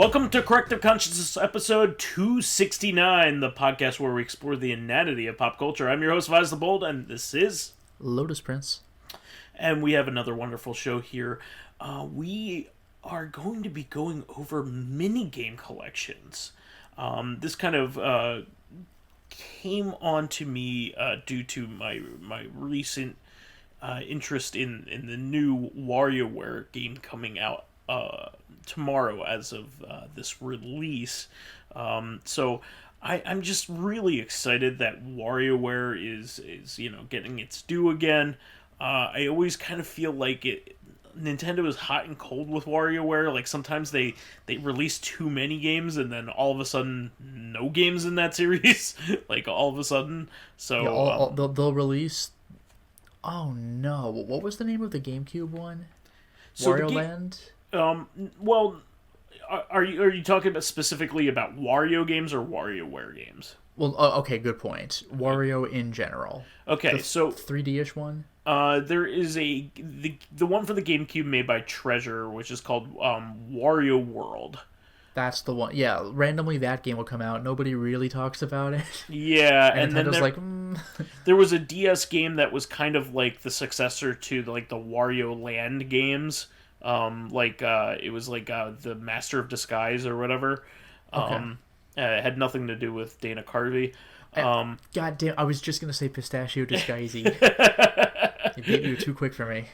Welcome to Corrective Consciousness episode 269, the podcast where we explore the inanity of pop culture. I'm your host, vysethebold, and this is Lotus Prince. And we have another wonderful show here. We are going to be going over minigame collections. This kind of came on to me due to my recent interest in the new WarioWare game coming out tomorrow as of this release. So I'm just really excited that WarioWare is getting its due again. I always kind of feel like Nintendo is hot and cold with WarioWare. Like sometimes they release too many games and then all of a sudden no games in that series. Like all of a sudden. So yeah, they'll release. Oh no! What was the name of the GameCube one? So Wario Land. Well, are you talking about specifically about Wario games or WarioWare games? Well, okay, good point. Wario in general. Okay, so 3D-ish one. There is the one for the GameCube made by Treasure, which is called Wario World. That's the one. Yeah, randomly that game will come out. Nobody really talks about it. Yeah, and then there was a DS game that was kind of like the successor to the Wario Land games. It was the Master of Disguise or whatever. Okay. It had nothing to do with Dana Carvey. God damn! I was just gonna say Pistachio Disguisey. You were too quick for me.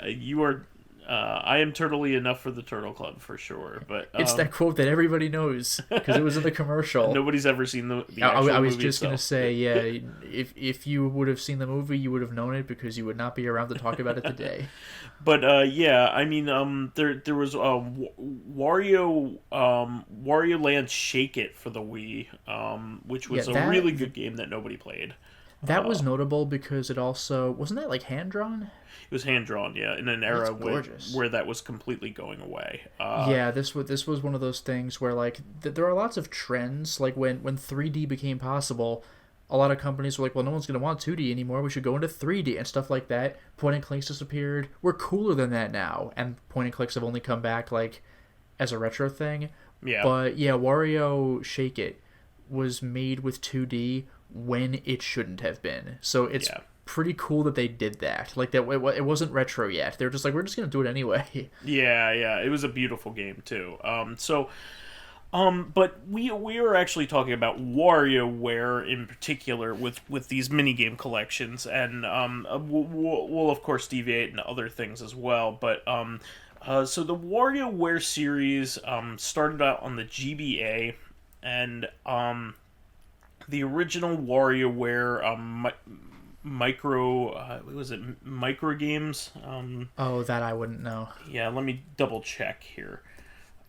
You are. I am turtley enough for the Turtle Club for sure, but it's that quote that everybody knows because it was in the commercial. Nobody's ever seen the actual I was movie just itself. gonna say, yeah. If you would have seen the movie, you would have known it because you would not be around to talk about it today. But yeah, I mean, there was Wario Land Shake It for the Wii, which was a really good game that nobody played. That was notable because it also wasn't that like hand drawn. It was hand drawn, yeah, in an era where that was completely going away. Yeah, this was one of those things where like there are lots of trends. Like when 3D became possible, a lot of companies were like, well, no one's going to want 2D anymore. We should go into 3D and stuff like that. Point and clicks disappeared. We're cooler than that now. And point and clicks have only come back like as a retro thing. Yeah. But yeah, Wario Shake It was made with 2D when it shouldn't have been. So it's pretty cool that they did that. Like that, it wasn't retro yet. They're just like, we're just going to do it anyway. Yeah. It was a beautiful game too. But we are actually talking about WarioWare in particular with these minigame collections, and we'll of course deviate into other things as well. But so the WarioWare series started out on the GBA, and the original WarioWare micro games? Oh, that I wouldn't know. Yeah, let me double check here.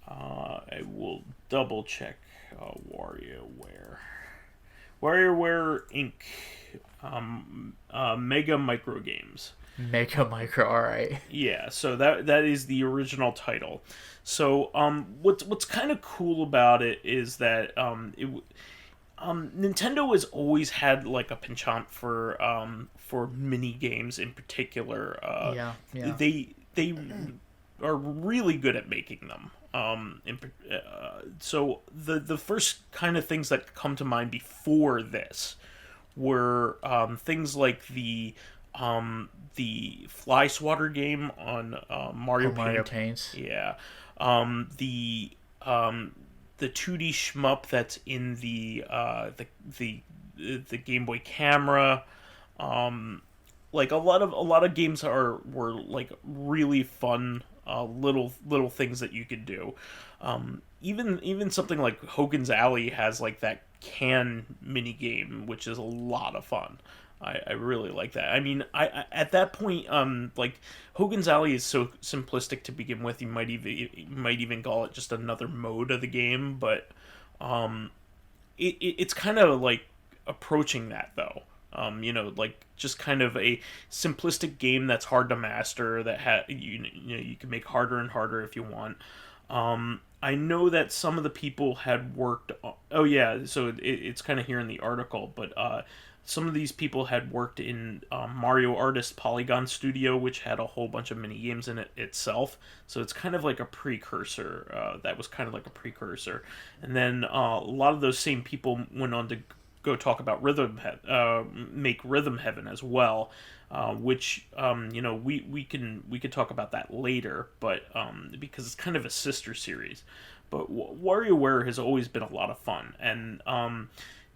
I will double check WarioWare. WarioWare Inc. Mega Micro Games. Mega Micro, alright. Yeah, so that is the original title. So what's kind of cool about it is that Nintendo has always had like a penchant for mini games in particular. Yeah. They are really good at making them. So the first kind of things that come to mind before this were things like the Fly Swatter game on Mario Paint. Yeah. The 2D shmup that's in the Game Boy camera. Like a lot of games were like really fun little things that you could do. Even something like Hogan's Alley has like that can mini game, which is a lot of fun. I really like that. I mean, I at that point, like Hogan's Alley is so simplistic to begin with. You might even call it just another mode of the game, but it's kind of like approaching that though. Like just kind of a simplistic game that's hard to master. That you can make harder and harder if you want. I know that some of the people had worked. Oh yeah, so it's kind of here in the article, but some of these people had worked in Mario Artist Polygon Studio, which had a whole bunch of mini games in it itself. So it's kind of like a precursor. That was kind of like a precursor, and then a lot of those same people went on to go talk about make Rhythm Heaven as well. Which we could talk about that later, but because it's kind of a sister series. But WarioWare has always been a lot of fun, and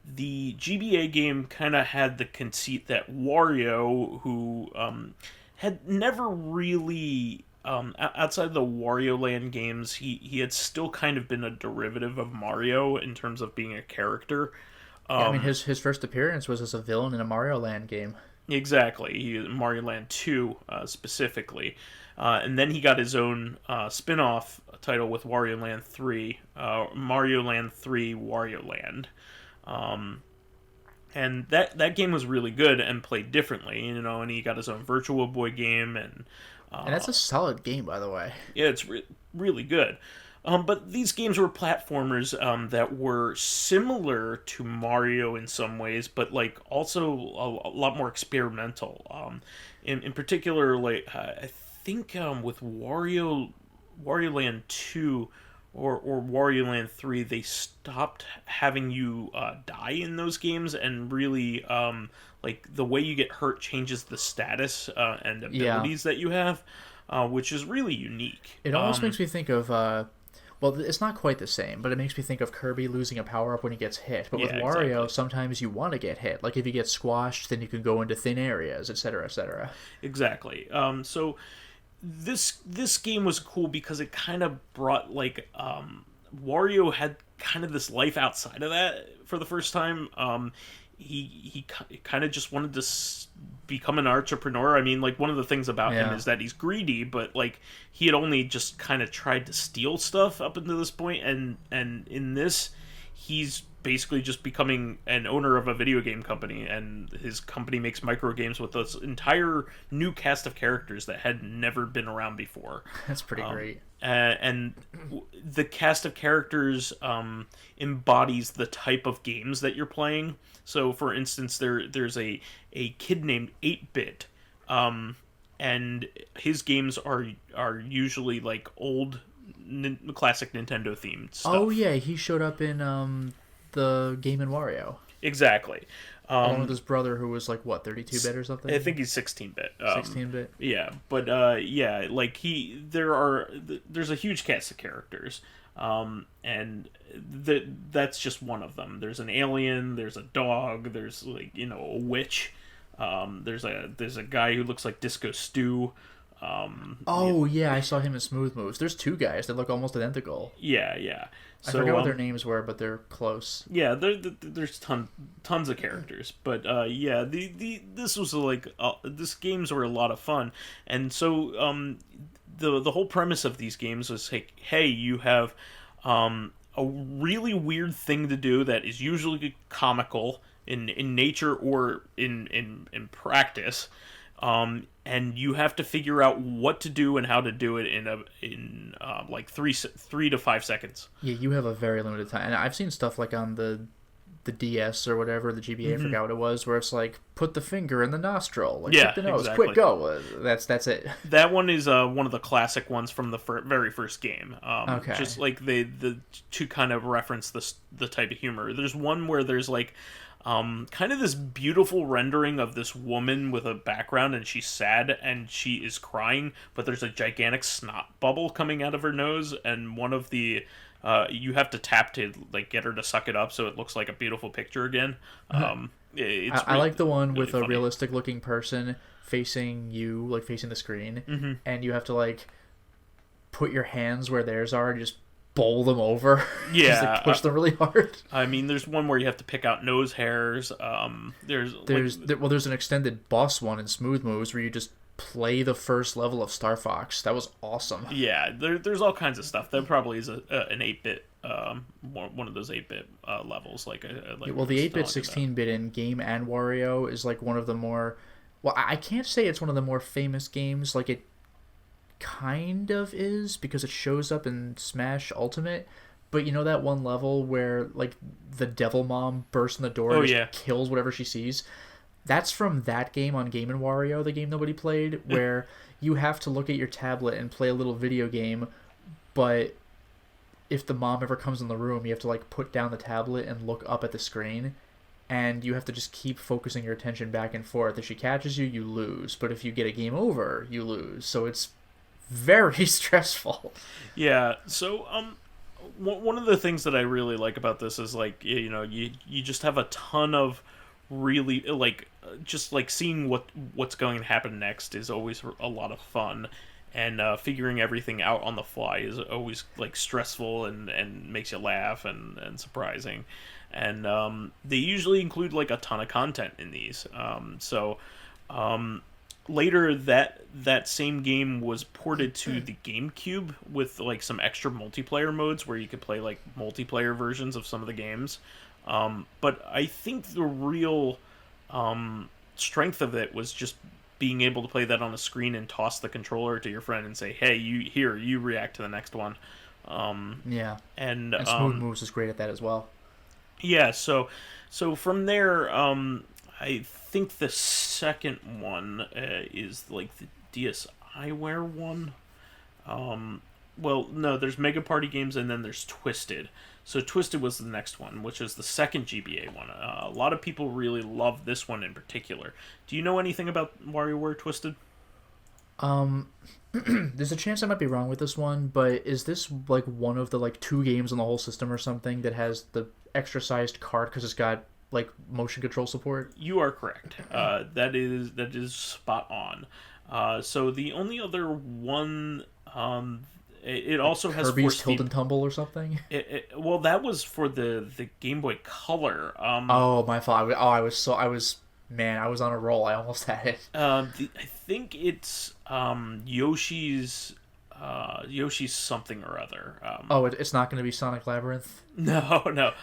the GBA game kind of had the conceit that Wario, who had never really outside of the Wario Land games, he had still kind of been a derivative of Mario in terms of being a character. Yeah, I mean, his first appearance was as a villain in a Mario Land game. Exactly, Mario Land 2 specifically. And then he got his own spin off title with Wario Land 3, Mario Land 3 Wario Land. And that game was really good and played differently, and he got his own Virtual Boy game. And that's a solid game, by the way. Yeah, it's really good. But these games were platformers that were similar to Mario in some ways, but like also a lot more experimental. In particular, like I think with Wario Land 2 or Wario Land 3, they stopped having you die in those games, and really like the way you get hurt changes the status and abilities that you have, which is really unique. It almost makes me think of well, it's not quite the same, but it makes me think of Kirby losing a power-up when he gets hit. But with Wario, exactly. Sometimes you want to get hit. Like, if you get squashed, then you can go into thin areas, etc., etc. Exactly. So this game was cool because it kind of brought, like, Wario had kind of this life outside of that for the first time. He kind of just wanted to become an entrepreneur. I mean, like, one of the things about him is that he's greedy, but like he had only just kind of tried to steal stuff up until this point, and in this, he's basically just becoming an owner of a video game company, and his company makes micro games with this entire new cast of characters that had never been around before. That's pretty great. And the cast of characters embodies the type of games that you're playing. So, for instance, there's a kid named 8-Bit, and his games are usually like old classic Nintendo themed stuff. Oh yeah, he showed up in the Game & Wario. Exactly. Along with his brother, who was like, what, 32-bit or something? I think he's 16-bit. 16-bit? Yeah, but yeah, like there's a huge cast of characters, and that's just one of them. There's an alien, there's a dog, there's like, a witch, there's a guy who looks like Disco Stew. Yeah, I saw him in Smooth Moves. There's two guys that look almost identical. Yeah. So, I forget what their names were, but they're close. Yeah, there's tons of characters, but yeah, this was like this games were a lot of fun, and so the whole premise of these games was like, hey, you have a really weird thing to do that is usually comical in nature or in practice. And you have to figure out what to do and how to do it in like 3 to 5 seconds. Yeah, you have a very limited time. And I've seen stuff like on the DS or whatever, the GBA, I forgot what it was, where it's like, put the finger in the nostril, like, hit the nose, exactly. Quick, go. That's it. That one is one of the classic ones from the very first game. Okay. Just like the to kind of reference the type of humor. There's one where there's like kind of this beautiful rendering of this woman with a background, and she's sad and she is crying, but there's a gigantic snot bubble coming out of her nose, and one of the you have to tap to like get her to suck it up so it looks like a beautiful picture again. I like the one with a realistic looking person facing you, like facing the screen, and you have to like put your hands where theirs are and just bowl them over. Yeah. Just like push them really hard. I mean, there's one where you have to pick out nose hairs. There's an extended boss one in Smooth Moves where you just play the first level of Star Fox. That was awesome. Yeah, there's all kinds of stuff. That probably is an 8-bit, one of those 8-bit levels. Like well, the 8-bit, 16-bit in Game and Wario is like one of the more. Well, I can't say it's one of the more famous games. Like, it kind of is because it shows up in Smash Ultimate. But you know that one level where like the devil mom bursts in the door Oh and just yeah. kills whatever she sees? That's from that game on Game and Wario, the game nobody played, where you have to look at your tablet and play a little video game, but if the mom ever comes in the room, you have to like put down the tablet and look up at the screen, and you have to just keep focusing your attention back and forth. If she catches you, you lose, but if you get a game over, you lose. So it's very stressful. Yeah. So one of the things that I really like about this is like you just have a ton of really like just like seeing what's going to happen next is always a lot of fun, and figuring everything out on the fly is always like stressful and makes you laugh and surprising, and they usually include like a ton of content in these. Later that same game was ported to the GameCube with like some extra multiplayer modes where you could play like multiplayer versions of some of the games. But I think the real strength of it was just being able to play that on a screen and toss the controller to your friend and say, "Hey, you react to the next one." Yeah. And And Smooth Moves is great at that as well. yeah, so from there, I think the second one is like the DSiWare one. Well, no, there's Mega Party Games and then there's Twisted. So Twisted was the next one, which is the second GBA one. A lot of people really love this one in particular. Do you know anything about WarioWare Twisted? There's a chance I might be wrong with this one, but is this like one of the like two games on the whole system or something that has the extra sized cart because it's got like motion control support? You are correct. That is spot on. So the only other one, it also has Kirby's force Tilt feed. and Tumble or something? Well, that was for the Game Boy Color. Oh, my fault. Man, I was on a roll. I almost had it. I think it's Yoshi's something or other. It's not going to be Sonic Labyrinth? No, no,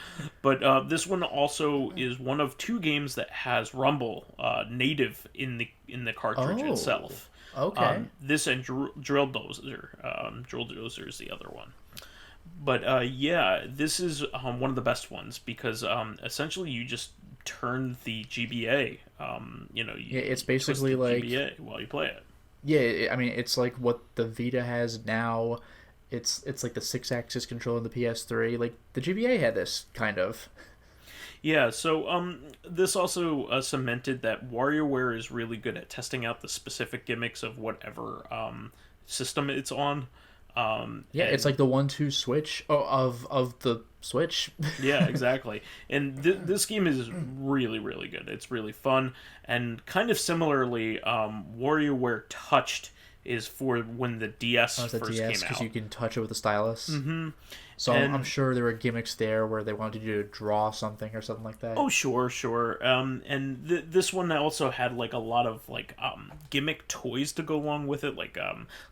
but this one also is one of two games that has Rumble native in the cartridge Oh, itself. okay. This and Drill Dozer. Drill Dozer is the other one. But yeah, this is one of the best ones because essentially you just turn the GBA. Yeah, it's twist basically the like GBA while you play it. yeah. I mean, it's like what the Vita has now. It's like the 6-axis control in the PS3. Like the GBA had this kind of. Yeah, so this also cemented that WarioWare is really good at testing out the specific gimmicks of whatever system it's on. Yeah, it's like the 1-2 switch of the Switch. Yeah, exactly. And this game is really, really good. It's really fun. And kind of similarly, WarioWare Touched is for when the DS Oh, it's the first DS came because out. you can touch it with a stylus. Mm-hmm. So And I'm sure there were gimmicks there where they wanted you to draw something or something like that. oh, sure, sure. And this one also had like a lot of like gimmick toys to go along with it, like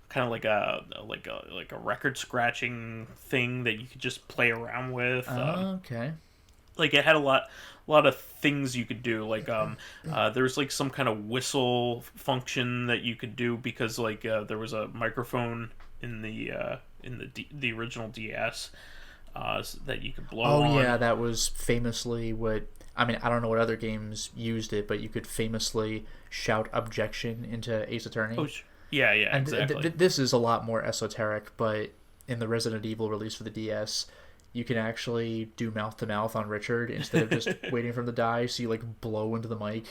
kind of like a record scratching thing that you could just play around with. Okay. Like it had a lot of things you could do. Like there was like some kind of whistle function that you could do because like there was a microphone in the original DS that you could blow on. Oh yeah, that was famously what. I mean, I don't know what other games used it, but you could famously shout objection into Ace Attorney. Oh, yeah, yeah, And exactly. this is a lot more esoteric, but in the Resident Evil release for the DS, you can actually do mouth to mouth on Richard instead of just waiting for him to die. So you like blow into the mic.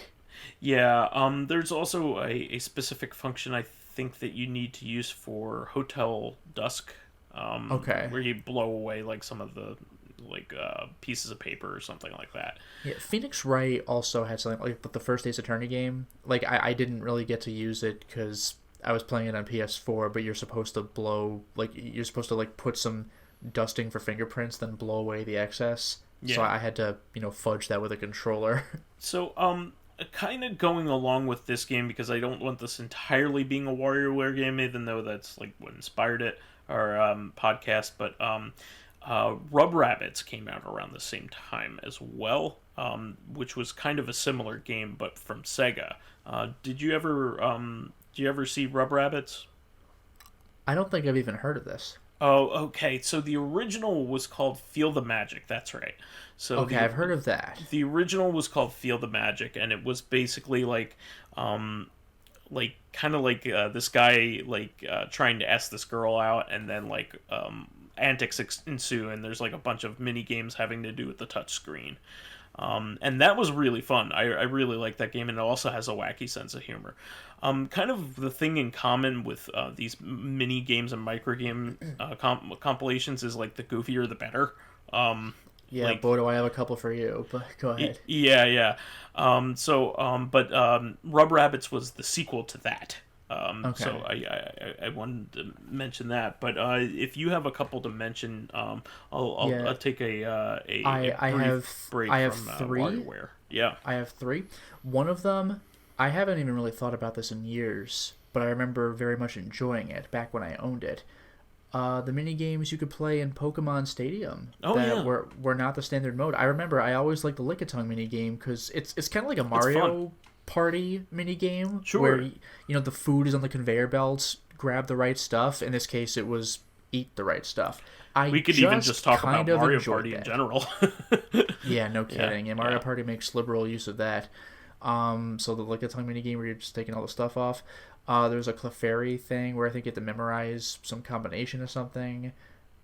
Yeah, there's also a specific function I think that you need to use for Hotel Dusk. Okay. Where you blow away like some of the like pieces of paper or something like that. Yeah, Phoenix Wright also had something like the first Ace Attorney game. Like I didn't really get to use it because I was playing it on PS4. But you're supposed to put some dusting for fingerprints, then blow away the excess. Yeah. So I had to fudge that with a controller. So kind of going along with this game because I don't want this entirely being a WarioWare game, even though that's like what inspired it, our podcast. But Rub Rabbits came out around the same time as well, which was kind of a similar game but from Sega. Did you ever see Rub Rabbits? I don't think I've even heard of this. Oh, okay. So the original was called Feel the Magic. That's right. So Okay, I've heard of that. the original was called Feel the Magic, and it was basically like kind of like this guy trying to ask this girl out, and then antics ensue, and there's like a bunch of mini games having to do with the touch screen. And that was really fun. I really like that game, and it also has a wacky sense of humor. Kind of the thing in common with these mini games and micro game compilations is like the goofier the better. Yeah, like boy, do I have a couple for you, but go ahead. yeah, yeah. But Rub Rabbits was the sequel to that. Okay. So I wanted to mention that. But if you have a couple to mention, I'll take a brief break I have from three. WarioWare. Yeah. I have three. One of them, I haven't even really thought about this in years, but I remember very much enjoying it back when I owned it. The mini games you could play in Pokemon Stadium were not the standard mode. I remember I always liked the Lick-a-Tongue mini game because it's kind of like a Mario Party mini game. Sure. Where the food is on the conveyor belts. Grab the right stuff. In this case, it was eat the right stuff. We could even just talk about Mario Party in general. Yeah, no kidding. Yeah, and Mario Party makes liberal use of that. So the Lick-a-Tongue mini game where you're just taking all the stuff off. There's a Clefairy thing where I think you had to memorize some combination of something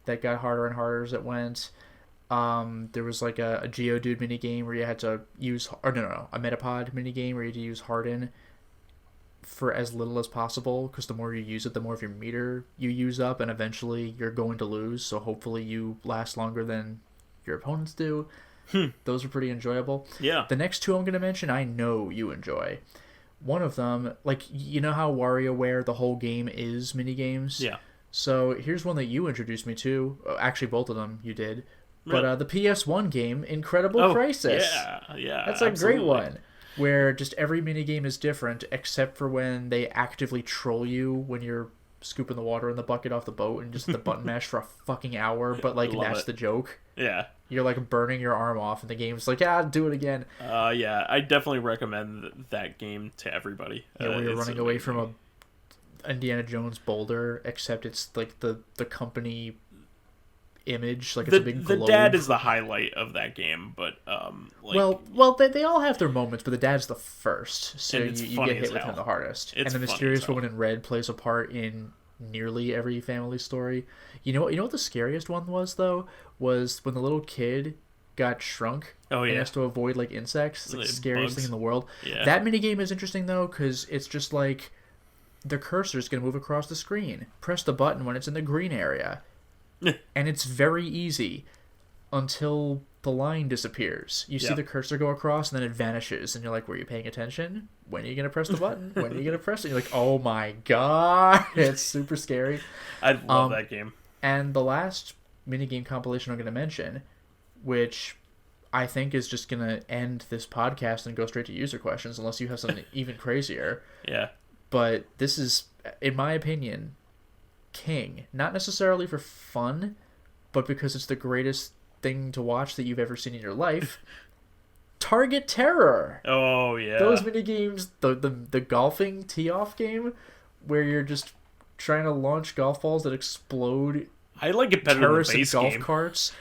that got harder and harder as it went. There was like a Geodude mini game where you had to use, or no, a Metapod mini game where you had to use Harden for as little as possible, because the more you use it, the more of your meter you use up, and eventually you're going to lose. So hopefully you last longer than your opponents do. Those are pretty enjoyable. Yeah. The next two I'm going to mention, I know you enjoy. One of them, like, you know how WarioWare, the whole game is minigames? Yeah. So here's one that you introduced me to. Actually, both of them you did. Really? But the PS1 game, Incredible Crisis. Yeah. That's a great one. Where just every minigame is different, except for when they actively troll you when you're scooping the water in the bucket off the boat and just the button mash for a fucking hour. But, like, that's the joke. Yeah. You're, like, burning your arm off, and the game's like, do it again. Yeah, I definitely recommend that game to everybody. Yeah, where you're running away from a Indiana Jones boulder, except it's, like, the company image, like it's a big globe. The dad is the highlight of that game, but they all have their moments, but the dad's the first, so you get hit with him the hardest. And the mysterious woman in red plays a part in nearly every family story. You know what the scariest one was, though, was when the little kid got shrunk and has to avoid like insects. It's like the scariest thing in the world. Yeah. That minigame is interesting though, because it's just like the cursor's gonna move across the screen. Press the button when it's in the green area. And it's very easy until the line disappears. You see the cursor go across and then it vanishes, and you're like, were you paying attention? When are you going to press the button? When are you going to press it? You're like, oh my god, it's super scary. I love that game. And the last minigame compilation I'm going to mention, which I think is just going to end this podcast and go straight to user questions, unless you have something even crazier. Yeah. But this is, in my opinion, king. Not necessarily for fun, but because it's the greatest thing to watch that you've ever seen in your life. Target Terror. Oh yeah. Those minigames, the golfing tee-off game where you're just trying to launch golf balls that explode. I like it better than the base golf game. Carts,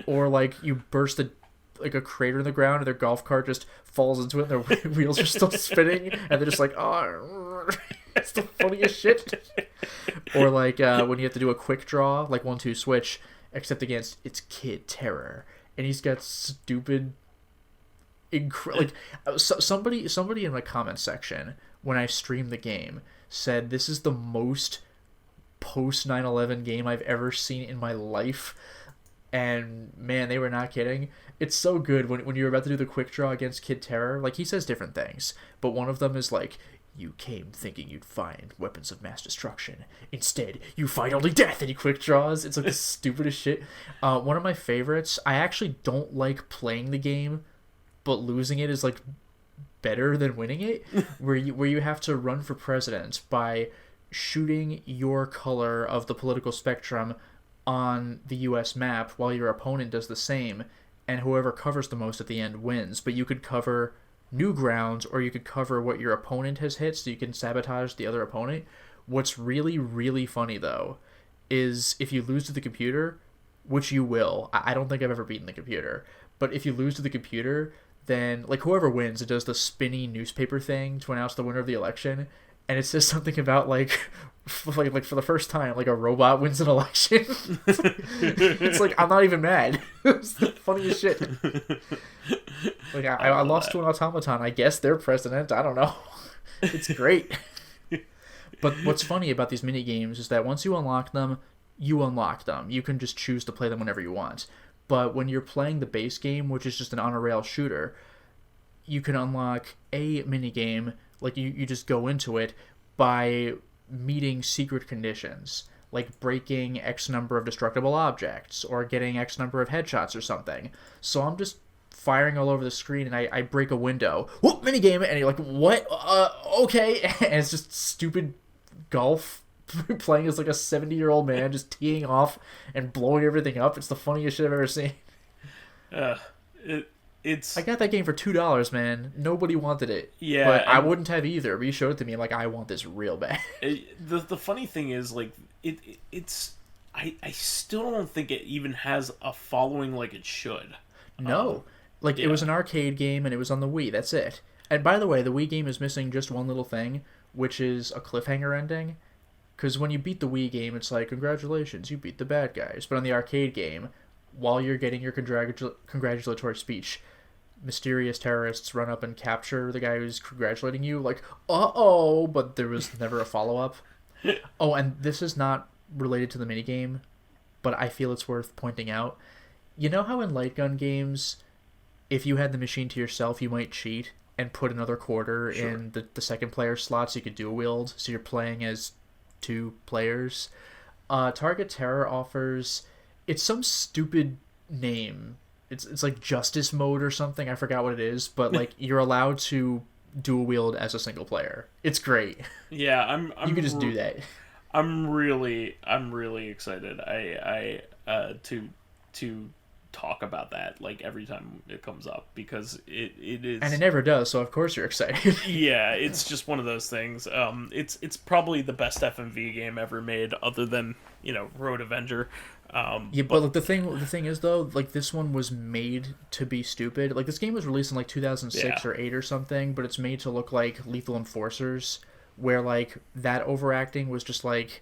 or like you burst a crater in the ground and their golf cart just falls into it and their wheels are still spinning and they're just like, oh, it's the funniest shit. Or like when you have to do a quick draw, like 1-2 switch, except against it's Kid Terror, and he's got stupid, somebody in my comment section when I streamed the game said this is the most post 9/11 game I've ever seen in my life. And man, they were not kidding. It's so good when you're about to do the quick draw against Kid Terror. Like, he says different things, but one of them is like, you came thinking you'd find weapons of mass destruction. Instead, you find only death, and he quick draws. It's like the stupidest shit. One of my favorites, I actually don't like playing the game, but losing it is like better than winning it, where you have to run for president by shooting your color of the political spectrum on the US map while your opponent does the same, and whoever covers the most at the end wins. But you could cover new grounds, or you could cover what your opponent has hit, so you can sabotage the other opponent, What's really, really funny, though, is if you lose to the computer, which you will. I don't think I've ever beaten the computer. But if you lose to the computer, then, like, whoever wins, it does the spinny newspaper thing to announce the winner of the election. And it says something about, like, like for the first time, like, a robot wins an election. It's like, I'm not even mad. It's the funniest shit. Like, I lost to an automaton. I guess they're president. I don't know. It's great. But what's funny about these mini games is that once you unlock them, you unlock them. You can just choose to play them whenever you want. But when you're playing the base game, which is just an on-a-rail shooter, you can unlock a mini game, like you just go into it by meeting secret conditions, like breaking X number of destructible objects or getting X number of headshots or something. So I'm just firing all over the screen and I break a window. Whoop, minigame! And you're like, what? Okay. And it's just stupid golf playing as like a 70-year-old man just teeing off and blowing everything up. It's the funniest shit I've ever seen. It's I got that game for $2, man. Nobody wanted it. Yeah, but I wouldn't have either. But you showed it to me. I'm like, I want this real bad. The funny thing is, like, it's I still don't think it even has a following like it should. No, it was an arcade game and it was on the Wii. That's it. And by the way, the Wii game is missing just one little thing, which is a cliffhanger ending. Because when you beat the Wii game, it's like, congratulations, you beat the bad guys. But on the arcade game, while you're getting your congratulatory speech, mysterious terrorists run up and capture the guy who's congratulating you, like, uh-oh, but there was never a follow-up. Oh, and this is not related to the minigame, but I feel it's worth pointing out. You know how in light gun games, if you had the machine to yourself, you might cheat and put another quarter in the second player slot so you could dual wield, so you're playing as two players? Target Terror offers... It's some stupid name. It's like Justice Mode or something. I forgot what it is, but like you're allowed to dual wield as a single player. It's great. Yeah, you can just do that. I'm really excited. To talk about that like every time it comes up because it is, and it never does. So of course you're excited. Yeah, it's just one of those things. It's probably the best FMV game ever made, other than Road Avenger. But like the thing is though, like this one was made to be stupid. Like this game was released in like 2006 or 8 or something, but it's made to look like Lethal Enforcers, where like that overacting was just like,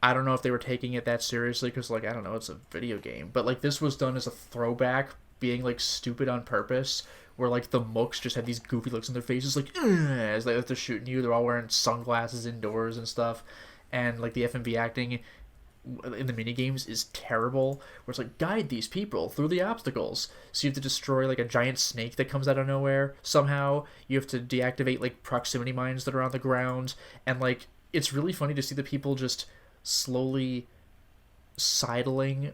I don't know if they were taking it that seriously because like I don't know, it's a video game, but like this was done as a throwback, being like stupid on purpose, where like the mooks just had these goofy looks on their faces, like as they're shooting you. They're all wearing sunglasses indoors and stuff, and like the FMV acting in the minigames is terrible, where it's like, guide these people through the obstacles, so you have to destroy like a giant snake that comes out of nowhere somehow. You have to deactivate like proximity mines that are on the ground, and like it's really funny to see the people just slowly sidling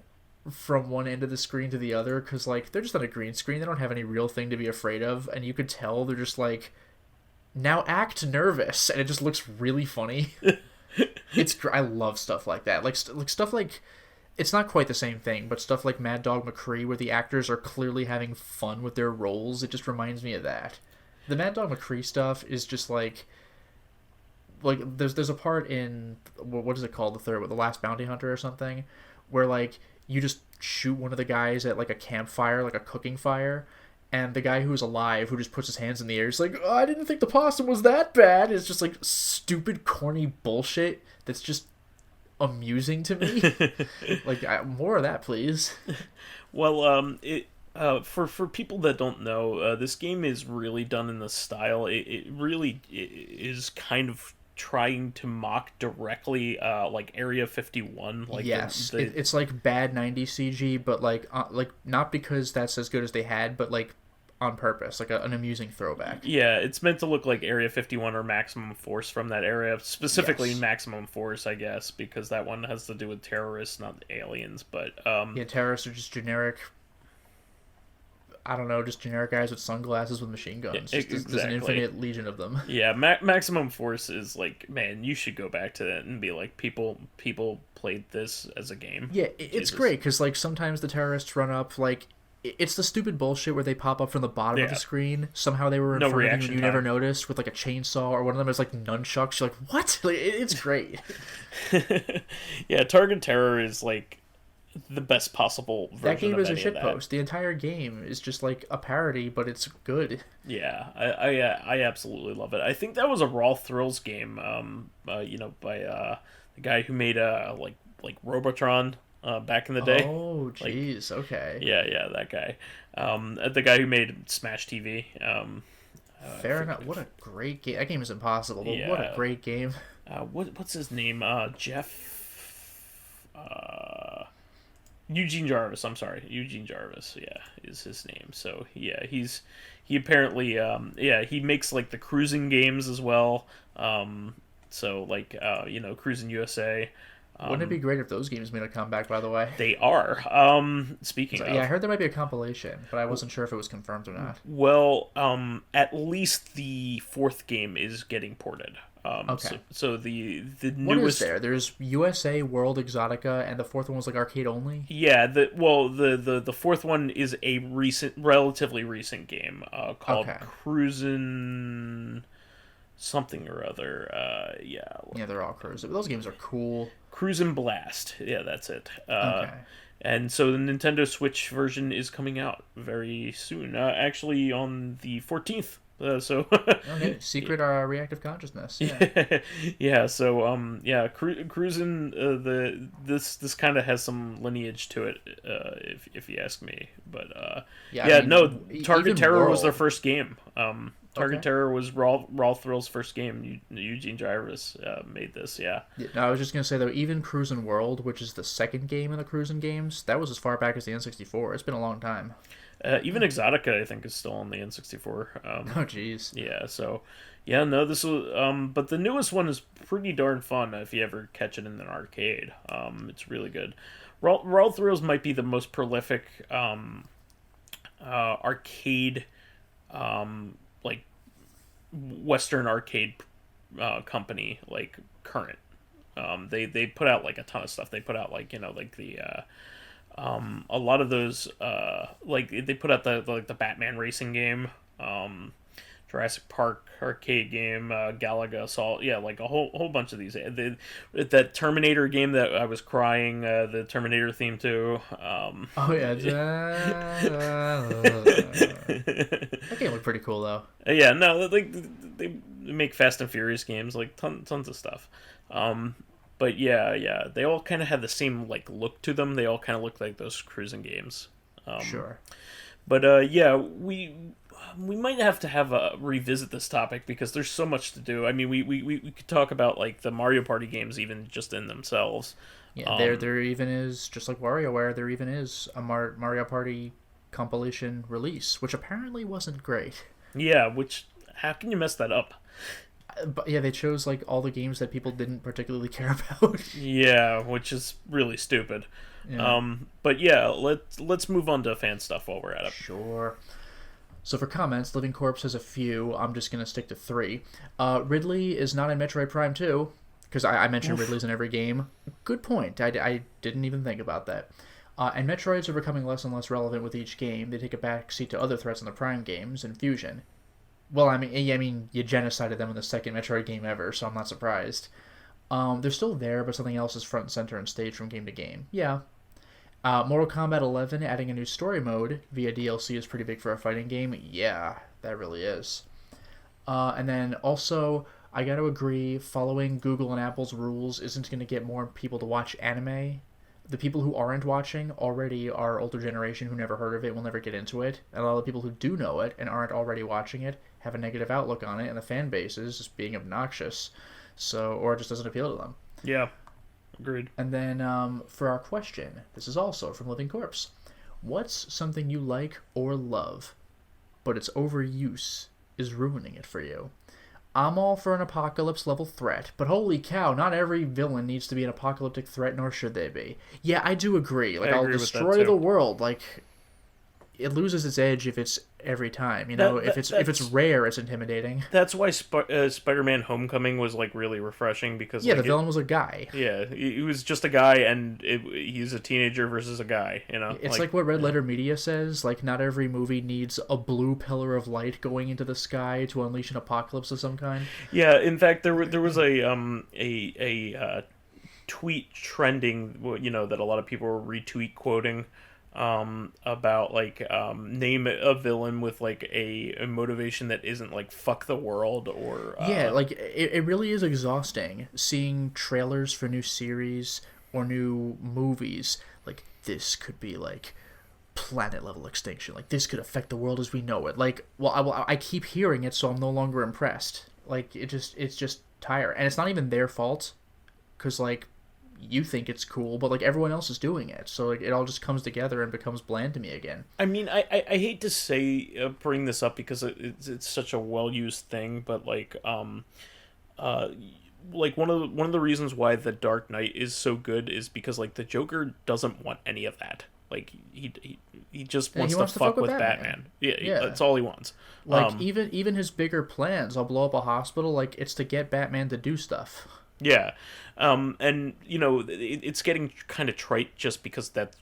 from one end of the screen to the other, because like they're just on a green screen, they don't have any real thing to be afraid of, and you could tell they're just like, now act nervous, and it just looks really funny. I love stuff like that, like stuff like, it's not quite the same thing, but stuff like Mad Dog McCree, where the actors are clearly having fun with their roles. It just reminds me of that. The Mad Dog McCree stuff is just like there's a part in, what is it called, the Last Bounty Hunter or something, where like you just shoot one of the guys at like a campfire, like a cooking fire, and the guy who's alive, who just puts his hands in the air, is like, oh, I didn't think the possum was that bad. It's just like stupid, corny bullshit that's just amusing to me. Like, more of that, please. Well, for people that don't know, this game is really done in the style. It really is kind of trying to mock directly like Area 51. Like, yes, it's like bad 90s CG, but like not because that's as good as they had, but like on purpose, like an amusing throwback. Yeah, it's meant to look like Area 51 or Maximum Force from that area, specifically Yes. Maximum Force, I guess, because that one has to do with terrorists, not aliens. But yeah, terrorists are just generic, I don't know, just generic guys with sunglasses with machine guns. Yeah, There's an infinite legion of them. Yeah, Maximum Force is like, man, you should go back to that and be like, people played this as a game. Yeah, it's great because like sometimes the terrorists run up, like It's the stupid bullshit where they pop up from the bottom of the Yeah. screen. Somehow they were in No front of you reaction and you never time. noticed, with like a chainsaw, or one of them is like nunchucks. You're like, what? Like, it's great. Yeah, Target Terror is like the best possible That version game of is a any of that. shitpost. The entire game is just like a parody, but it's good. Yeah, I absolutely love it. I think that was a Raw Thrills game, by the guy who made like Robotron back in the day. Oh, Like, jeez. Okay. yeah, that guy. The guy who made Smash TV. I Fair enough. forget. What a great game. That game is impossible, but what a Yeah. great game. What's his name? Jeff. Eugene Jarvis. I'm sorry, Eugene Jarvis. Yeah, is his name. So yeah, he apparently he makes like the cruising games as well. So like Cruising USA. Wouldn't it be great if those games made a comeback, by the way? They are. Speaking So, of, yeah, I heard there might be a compilation, but I wasn't sure if it was confirmed or not. well, at least the fourth game is getting ported. Okay. So the What is newest. there? There's USA, World Exotica, and the fourth one was like arcade only? Yeah, the fourth one is a relatively recent game called Okay. Cruisin' something or other. Yeah, they're all cruising. Those games are cool. Cruisin' Blast. Yeah, that's it. Okay. And so the Nintendo Switch version is coming out very soon. Actually, on the 14th. So Okay. Secret reactive consciousness. Yeah. yeah. So cruising this kind of has some lineage to it, if you ask me. But Yeah, I mean, no, Target even Terror was their World. first game. Target Okay. Terror was Raw Thrill's first game. Eugene Jarvis made this. Yeah. Yeah, no, I was just gonna say though, even Cruisin' World, which is the second game in the Cruisin' games, that was as far back as the N64. It's been a long time. Even Exotica, I think, is still on the N64. Oh, jeez. Yeah, so yeah, no, this was but the newest one is pretty darn fun if you ever catch it in an arcade. It's really good. Raw Thrills might be the most prolific arcade like Western arcade company like current. They put out like a ton of stuff. They put out like a lot of those like they put out the Batman racing game, Jurassic Park arcade game, Galaga Assault, yeah, like a whole bunch of these. That Terminator game that I was crying, the Terminator theme to. Oh yeah, that game looked pretty cool though. Yeah, no, like they make Fast and Furious games, like tons of stuff. But yeah, they all kind of had the same like look to them. They all kind of look like those cruising games. Sure. But yeah, we might have to have a revisit this topic because there's so much to do. I mean, we could talk about like the Mario Party games even just in themselves. Yeah, there even is, just like WarioWare, there even is a Mario Party compilation release, which apparently wasn't great. Yeah, which how can you mess that up? But yeah, they chose like all the games that people didn't particularly care about. Yeah, which is really stupid. Yeah. But yeah, let's move on to fan stuff while we're at it. Sure. So for comments, Living Corpse has a few. I'm just going to stick to 3. Ridley is not in Metroid Prime 2, because I mentioned Ridley's in every game. Good point. I didn't even think about that. And Metroids are becoming less and less relevant with each game. They take a backseat to other threats in the Prime games and Fusion. Well, I mean, you genocided them in the second Metroid game ever, so I'm not surprised. They're still there, but something else is front and center and stage from game to game. Yeah. Mortal Kombat 11 adding a new story mode via DLC is pretty big for a fighting game. Yeah, that really is. And then also, I gotta agree, following Google and Apple's rules isn't going to get more people to watch anime. The people who aren't watching already are older generation who never heard of it, will never get into it. And a lot of the people who do know it and aren't already watching it have a negative outlook on it, and the fan base is just being obnoxious. So, or it just doesn't appeal to them. Yeah, agreed. And then for our question, this is also from Living Corpse. What's something you like or love, but its overuse is ruining it for you? I'm all for an apocalypse level threat, but holy cow, not every villain needs to be an apocalyptic threat, nor should they be. Yeah, I do agree. Like, I I'll agree with that destroy too. the world. Like, it loses its edge if it's every time. That, If that it's that's rare, it's intimidating. that's why Spider-Man: Homecoming was like really refreshing because Yeah, like the villain was a guy. yeah, he was just a guy, and he's a teenager versus a guy. It's like what Red Letter Media says. Like, not every movie needs a blue pillar of light going into the sky to unleash an apocalypse of some kind. Yeah. In fact, there was a tweet trending, that a lot of people were retweet quoting, about like, name a villain with like a motivation that isn't like fuck the world or Yeah, like it really is exhausting seeing trailers for new series or new movies. Like, this could be like planet level extinction. Like, this could affect the world as we know it. Like, I keep hearing it, so I'm no longer impressed. Like, it's just tiring, and it's not even their fault, because like, you think it's cool, but like everyone else is doing it, so like it all just comes together and becomes bland to me again. I mean, I hate to say, bring this up because it's such a well used thing, but uh, like one of the reasons why the Dark Knight is so good is because like the Joker doesn't want any of that. Like he just Yeah, wants, he wants to fuck with Batman. Yeah, Yeah. that's all he wants. Like, even his bigger plans, I'll blow up a hospital, like, it's to get Batman to do stuff. Yeah, and it's getting kind of trite just because that's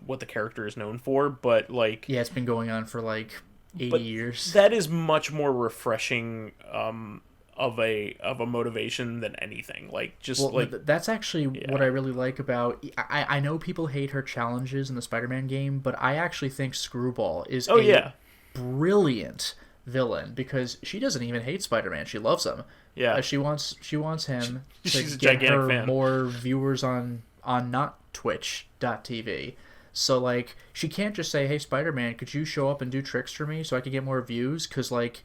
what the character is known for, but like Yeah, it's been going on for like 80 but years. that is much more refreshing, of a motivation than anything. Like just Well, like that's actually what I really like about. I know people hate her challenges in the Spider-Man game, but I actually think Screwball is brilliant villain, because she doesn't even hate Spider-Man. She loves him. Yeah. She wants him She's to a get gigantic her fan. more viewers on not Twitch.tv. So like, she can't just say, "Hey, Spider-Man, could you show up and do tricks for me so I could get more views?" Because like,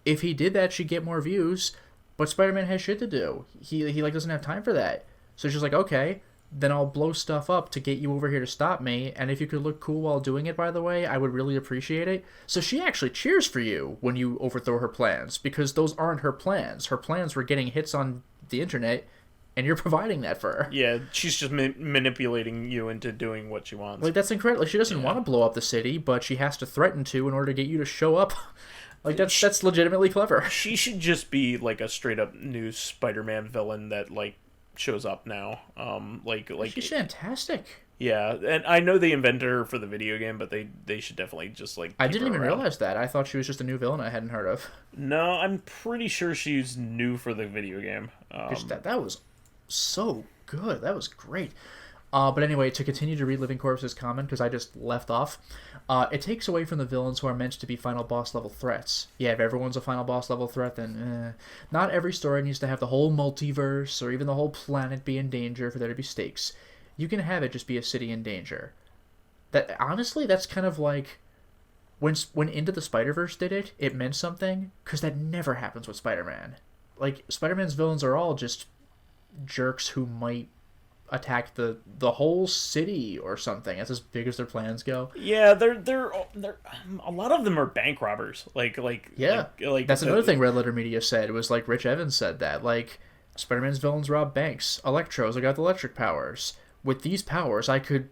if he did that, she'd get more views. But Spider-Man has shit to do. He like doesn't have time for that. So she's like, "Okay, then I'll blow stuff up to get you over here to stop me. And if you could look cool while doing it, by the way, I would really appreciate it." So she actually cheers for you when you overthrow her plans, because those aren't her plans. Her plans were getting hits on the internet, and you're providing that for her. Yeah, she's just manipulating you into doing what she wants. Like, that's incredible. Like, she doesn't want to blow up the city, but she has to threaten to in order to get you to show up. Like, that's legitimately clever. She should just be like a straight up new Spider-Man villain that like shows up now. Like She's fantastic. yeah, and I know they invented her for the video game, but they should definitely just like. I keep didn't her even around. realize that. I thought she was just a new villain I hadn't heard of. No, I'm pretty sure she's new for the video game. That was so good. That was great. But anyway, to continue to read Living Corpse's comment, because I just left off, it takes away from the villains who are meant to be final boss level threats. Yeah, if everyone's a final boss level threat, then not every story needs to have the whole multiverse or even the whole planet be in danger for there to be stakes. You can have it just be a city in danger. That honestly, that's kind of like when Into the Spider-Verse did it. It meant something, because that never happens with Spider-Man. Like, Spider-Man's villains are all just jerks who might attack the whole city or something. That's as big as their plans go. Yeah, they're a lot of them are bank robbers. Yeah, like that's another thing Red Letter Media said. It was like Rich Evans said that, like, Spider-Man's villains rob banks. Electro's, I got the electric powers. With these powers, I could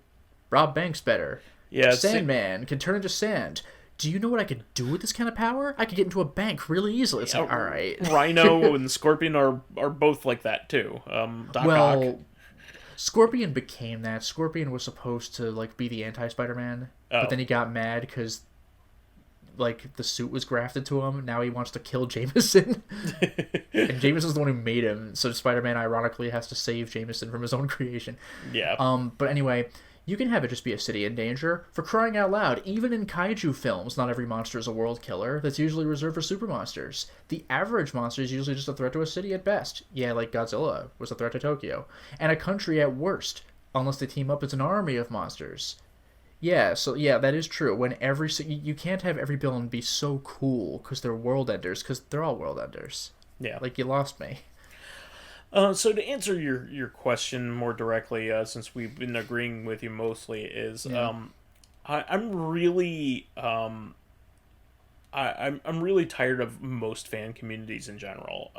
rob banks better. Yeah, Sandman can turn into sand. Do you know what I could do with this kind of power? I could get into a bank really easily. It's like, all right. Rhino and Scorpion are both like that too. Doc Well, Ock. Scorpion became that. Scorpion was supposed to like be the anti-Spider-Man, but then he got mad because like the suit was grafted to him. Now he wants to kill Jameson, and Jameson's the one who made him. So Spider-Man ironically has to save Jameson from his own creation. Yeah. But anyway, you can have it just be a city in danger. For crying out loud, even in kaiju films, not every monster is a world killer. That's usually reserved for super monsters. The average monster is usually just a threat to a city at best. Yeah, like Godzilla was a threat to Tokyo. And a country at worst, unless they team up as an army of monsters. Yeah, so yeah, that is true. When you can't have every villain be so cool because they're world enders, because they're all world enders. Yeah. Like, you lost me. So to answer your question more directly, since we've been agreeing with you mostly, is I'm really I'm really tired of most fan communities in general,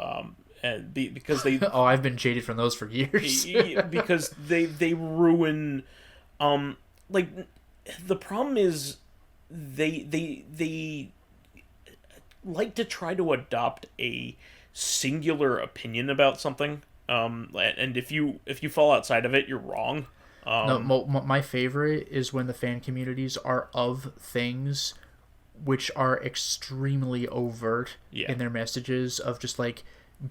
and because they Oh, I've been jaded from those for years. because they ruin like the problem is they like to try to adopt a singular opinion about something, and if you fall outside of it, you're wrong. No, my favorite is when the fan communities are of things which are extremely overt Yeah. in their messages of just like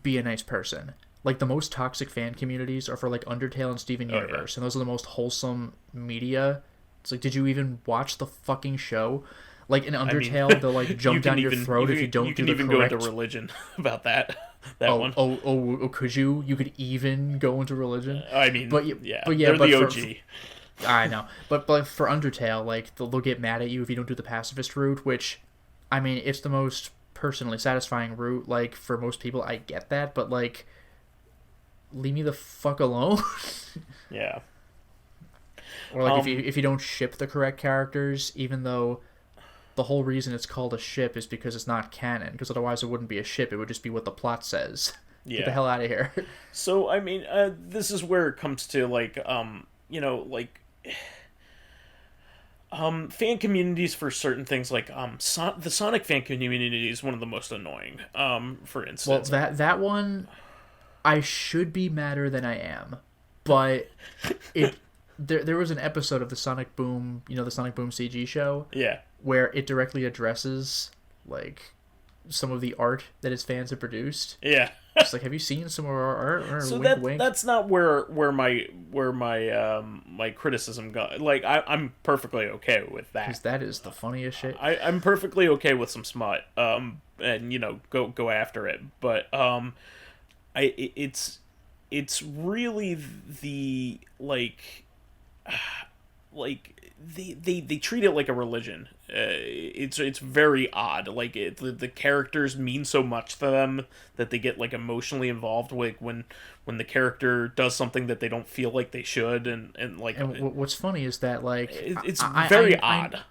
be a nice person. Like the most toxic fan communities are for like Undertale and Steven Universe, and those are the most wholesome media. It's like, did you even watch the fucking show? Like in Undertale, they'll like jump down your throat if you don't do the correct. You can even go into religion about that. One. Could you? You could even go into religion. I mean, but yeah, but yeah, they're but the OG. I know, but for Undertale, like they'll get mad at you if you don't do the pacifist route, which, I mean, it's the most personally satisfying route. Like for most people, I get that, but like, leave me the fuck alone. Yeah. Or like if you don't ship the correct characters, even though the whole reason it's called a ship is because it's not canon, because otherwise it wouldn't be a ship, it would just be what the plot says. Yeah. Get the hell out of here. So I mean, this is where it comes to like fan communities for certain things, like the Sonic fan community is one of the most annoying. For instance, well, that one, I should be madder than I am, but there was an episode of the Sonic Boom, the Sonic Boom CG show, yeah, where it directly addresses like some of the art that its fans have produced. Yeah. It's like, have you seen some of our art? Or So wink. that's not where my my criticism got. Like I'm perfectly okay with that. Because that is the funniest shit. I'm perfectly okay with some smut. And go after it. But it's really the like they treat it like a religion. It's very odd. Like the characters mean so much to them that they get like emotionally involved with when the character does something that they don't feel like they should, and what's funny is that like it's very odd.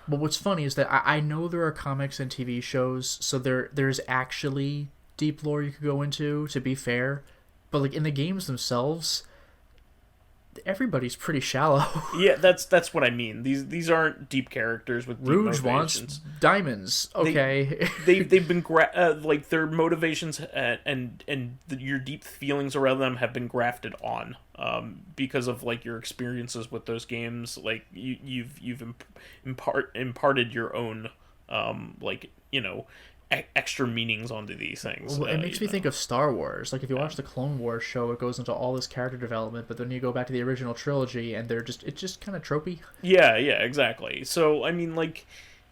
But what's funny is that I know there are comics and TV shows, so there's actually deep lore you could go into, to be fair, but like in the games themselves, everybody's pretty shallow. Yeah, that's what I mean. These aren't deep characters with deep Rouge motivations. Wants diamonds. Okay, they've been like their motivations and your deep feelings around them have been grafted on because of like your experiences with those games. Like you've imparted your own extra meanings onto these things. Well, it makes me think of Star Wars. Like if you watch the Clone Wars show, it goes into all this character development, but then you go back to the original trilogy and it's just kind of tropey. Yeah, exactly. So I mean, like,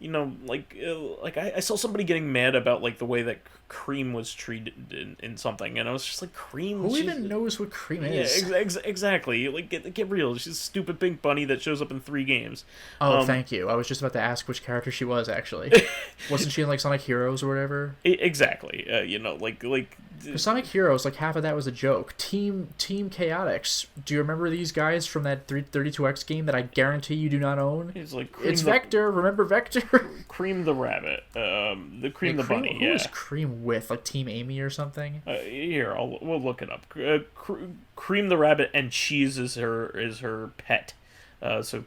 I saw somebody getting mad about like the way that Cream was treated in something, and I was just like, Cream. Who even knows what Cream is? Yeah, exactly. Like, get real. She's a stupid pink bunny that shows up in 3 games. Oh, thank you. I was just about to ask which character she was actually. Wasn't she in like Sonic Heroes or whatever? Exactly. Sonic Heroes, like half of that was a joke. Team Chaotix. Do you remember these guys from that 32X game that I guarantee you do not own? It's like Vector. Remember Vector? Cream the rabbit. Cream the bunny. Who is Cream with? Like Team Amy or something? Here, we'll look it up. Cream the rabbit, and Cheese is her pet. So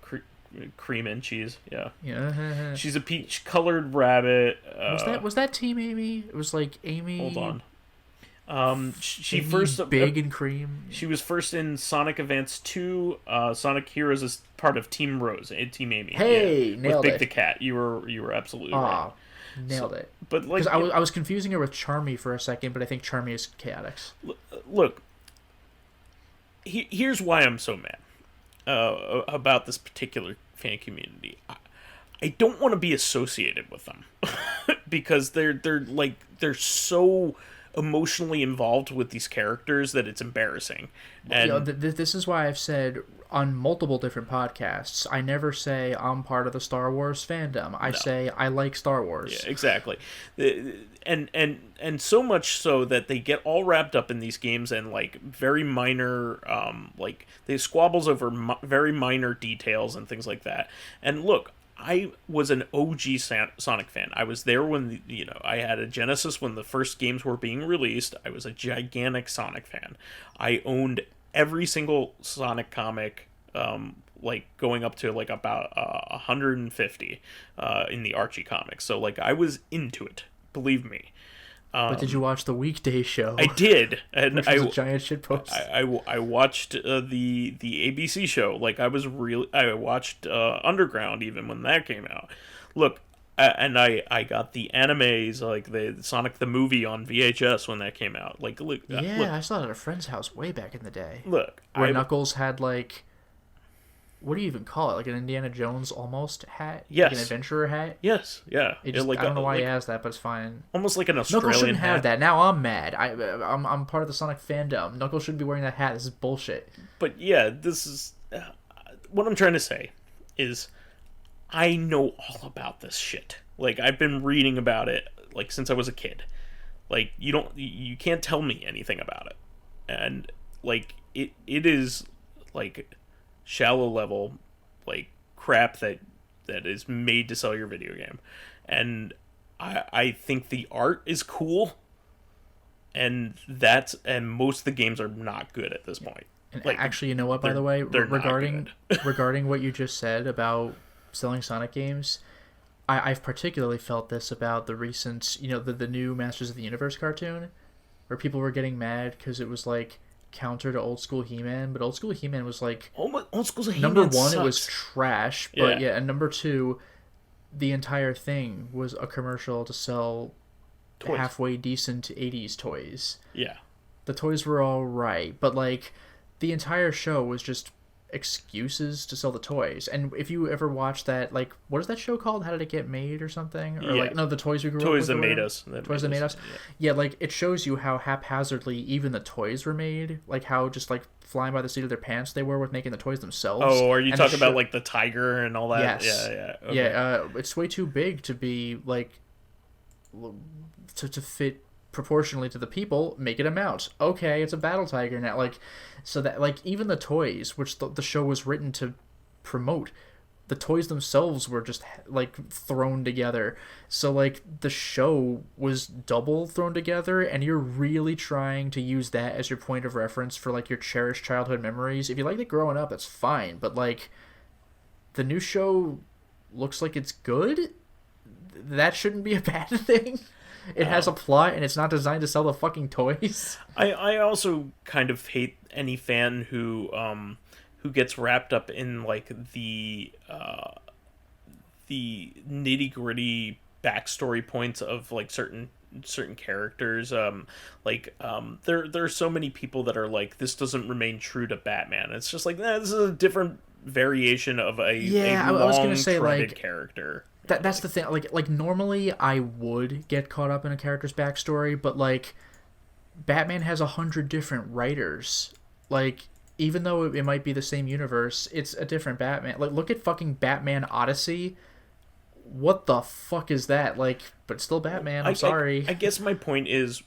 Cream and Cheese. Yeah. Yeah. She's a peach-colored rabbit. Was that Team Amy? It was like Amy. Hold on. She Amy first Big and Cream. She was first in Sonic Advance 2. Sonic Heroes is part of Team Rose and Team Amy. Hey, nailed with Big it. the Cat. You were absolutely right. Nailed it. But like, I was confusing her with Charmy for a second, but I think Charmy is Chaotix. Look, here's why I'm so mad about this particular fan community. I don't want to be associated with them because they're so emotionally involved with these characters that it's embarrassing. And this is why I've said on multiple different podcasts, I never say I'm part of the Star Wars fandom. I say I like Star Wars. Yeah, exactly. And so much so that they get all wrapped up in these games and like very minor like they squabbles over very minor details and things like that. And look, I was an OG Sonic fan. I was there when I had a Genesis when the first games were being released. I was a gigantic Sonic fan. I owned every single Sonic comic, like going up to like about 150 in the Archie comics. So like I was into it, believe me. But did you watch the weekday show? I did, and which was a giant shitpost. I watched the ABC show. Like I watched Underground even when that came out. Look, and I got the animes, like the Sonic the movie on VHS when that came out. Like look, I saw it at a friend's house way back in the day. Look, where Knuckles had like, what do you even call it? Like an Indiana Jones almost hat? Yes. Like an adventurer hat? Yes, yeah. I don't know why he has that, but it's fine. Almost like an Australian Knuckles shouldn't hat. have that. Now I'm mad. I'm part of the Sonic fandom. Knuckles shouldn't be wearing that hat. This is bullshit. But yeah, this is... what I'm trying to say is I know all about this shit. Like, I've been reading about it, like, since I was a kid. Like, you can't tell me anything about it. And, like, it is, like... shallow level, like crap that is made to sell your video game, and I think the art is cool, and most of the games are not good at this point. And like, actually, you know what? By the way, regarding what you just said about selling Sonic games, I've particularly felt this about the recent, the new Masters of the Universe cartoon, where people were getting mad because it was like counter to old school He-Man, but old school He-Man was like old school He-Man number one sucks. It was trash, but and number two, the entire thing was a commercial to sell toys. Halfway decent 80s toys. Yeah, the toys were all right, but like the entire show was just excuses to sell the toys. And if you ever watch that, like, what is that show called? How Did It Get Made or something? Or like, no, The Toys We Grew Up With. Toys That Made Us. Toys That Made Us. Yeah, like, it shows you how haphazardly even the toys were made. Like, how just, like, flying by the seat of their pants they were with making the toys themselves. Oh, are you talking about, like, the tiger and all that? Yes. Yeah. Okay. Yeah, it's way too big to be, like, to fit proportionally to the people. Make it a mouse. Okay, it's a battle tiger now. Like, so that, like, even the toys, which the show was written to promote, the toys themselves were just like thrown together. So like the show was double thrown together, and you're really trying to use that as your point of reference for like your cherished childhood memories. If you liked it growing up, that's fine, but like the new show looks like it's good. That shouldn't be a bad thing. It has a plot, and it's not designed to sell the fucking toys. I also kind of hate any fan who gets wrapped up in like the nitty gritty backstory points of like certain characters. There are so many people that are like, this doesn't remain true to Batman. It's just like, this is a different variation of a I was gonna say, like, character. That's the thing. Like normally I would get caught up in a character's backstory, but like Batman has 100 different writers. Like, even though it might be the same universe, it's a different Batman. Like, look at fucking Batman Odyssey. What the fuck is that? Like, but still Batman. I'm sorry. I guess my point is,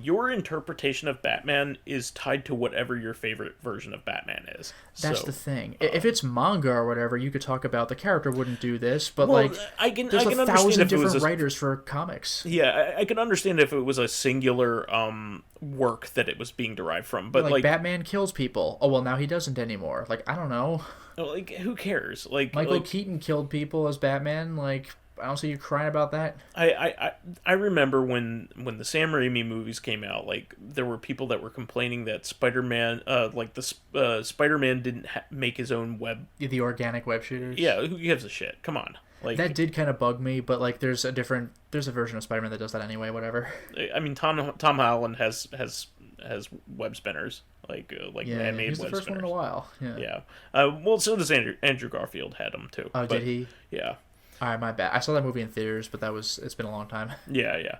your interpretation of Batman is tied to whatever your favorite version of Batman is. That's the thing. If it's manga or whatever, you could talk about the character wouldn't do this, but there's 1,000 different writers for comics. Yeah, I can understand if it was a singular work that it was being derived from, but like Batman kills people. Oh well, now he doesn't anymore. Like, I don't know. Like, who cares? Like, Michael Keaton killed people as Batman. Like, I don't see you crying about that. I remember when the Sam Raimi movies came out, like, there were people that were complaining that Spider-Man, Spider-Man didn't make his own web... The organic web shooters? Yeah, who gives a shit? Come on. Like, that did kind of bug me, but, like, there's a version of Spider-Man that does that anyway, whatever. I mean, Tom Holland has web spinners. Like man-made he's the first one in a while. Yeah. Well, so does Andrew Garfield had them, too. Oh, did he? Yeah. All right, my bad. I saw that movie in theaters, but it's been a long time. Yeah.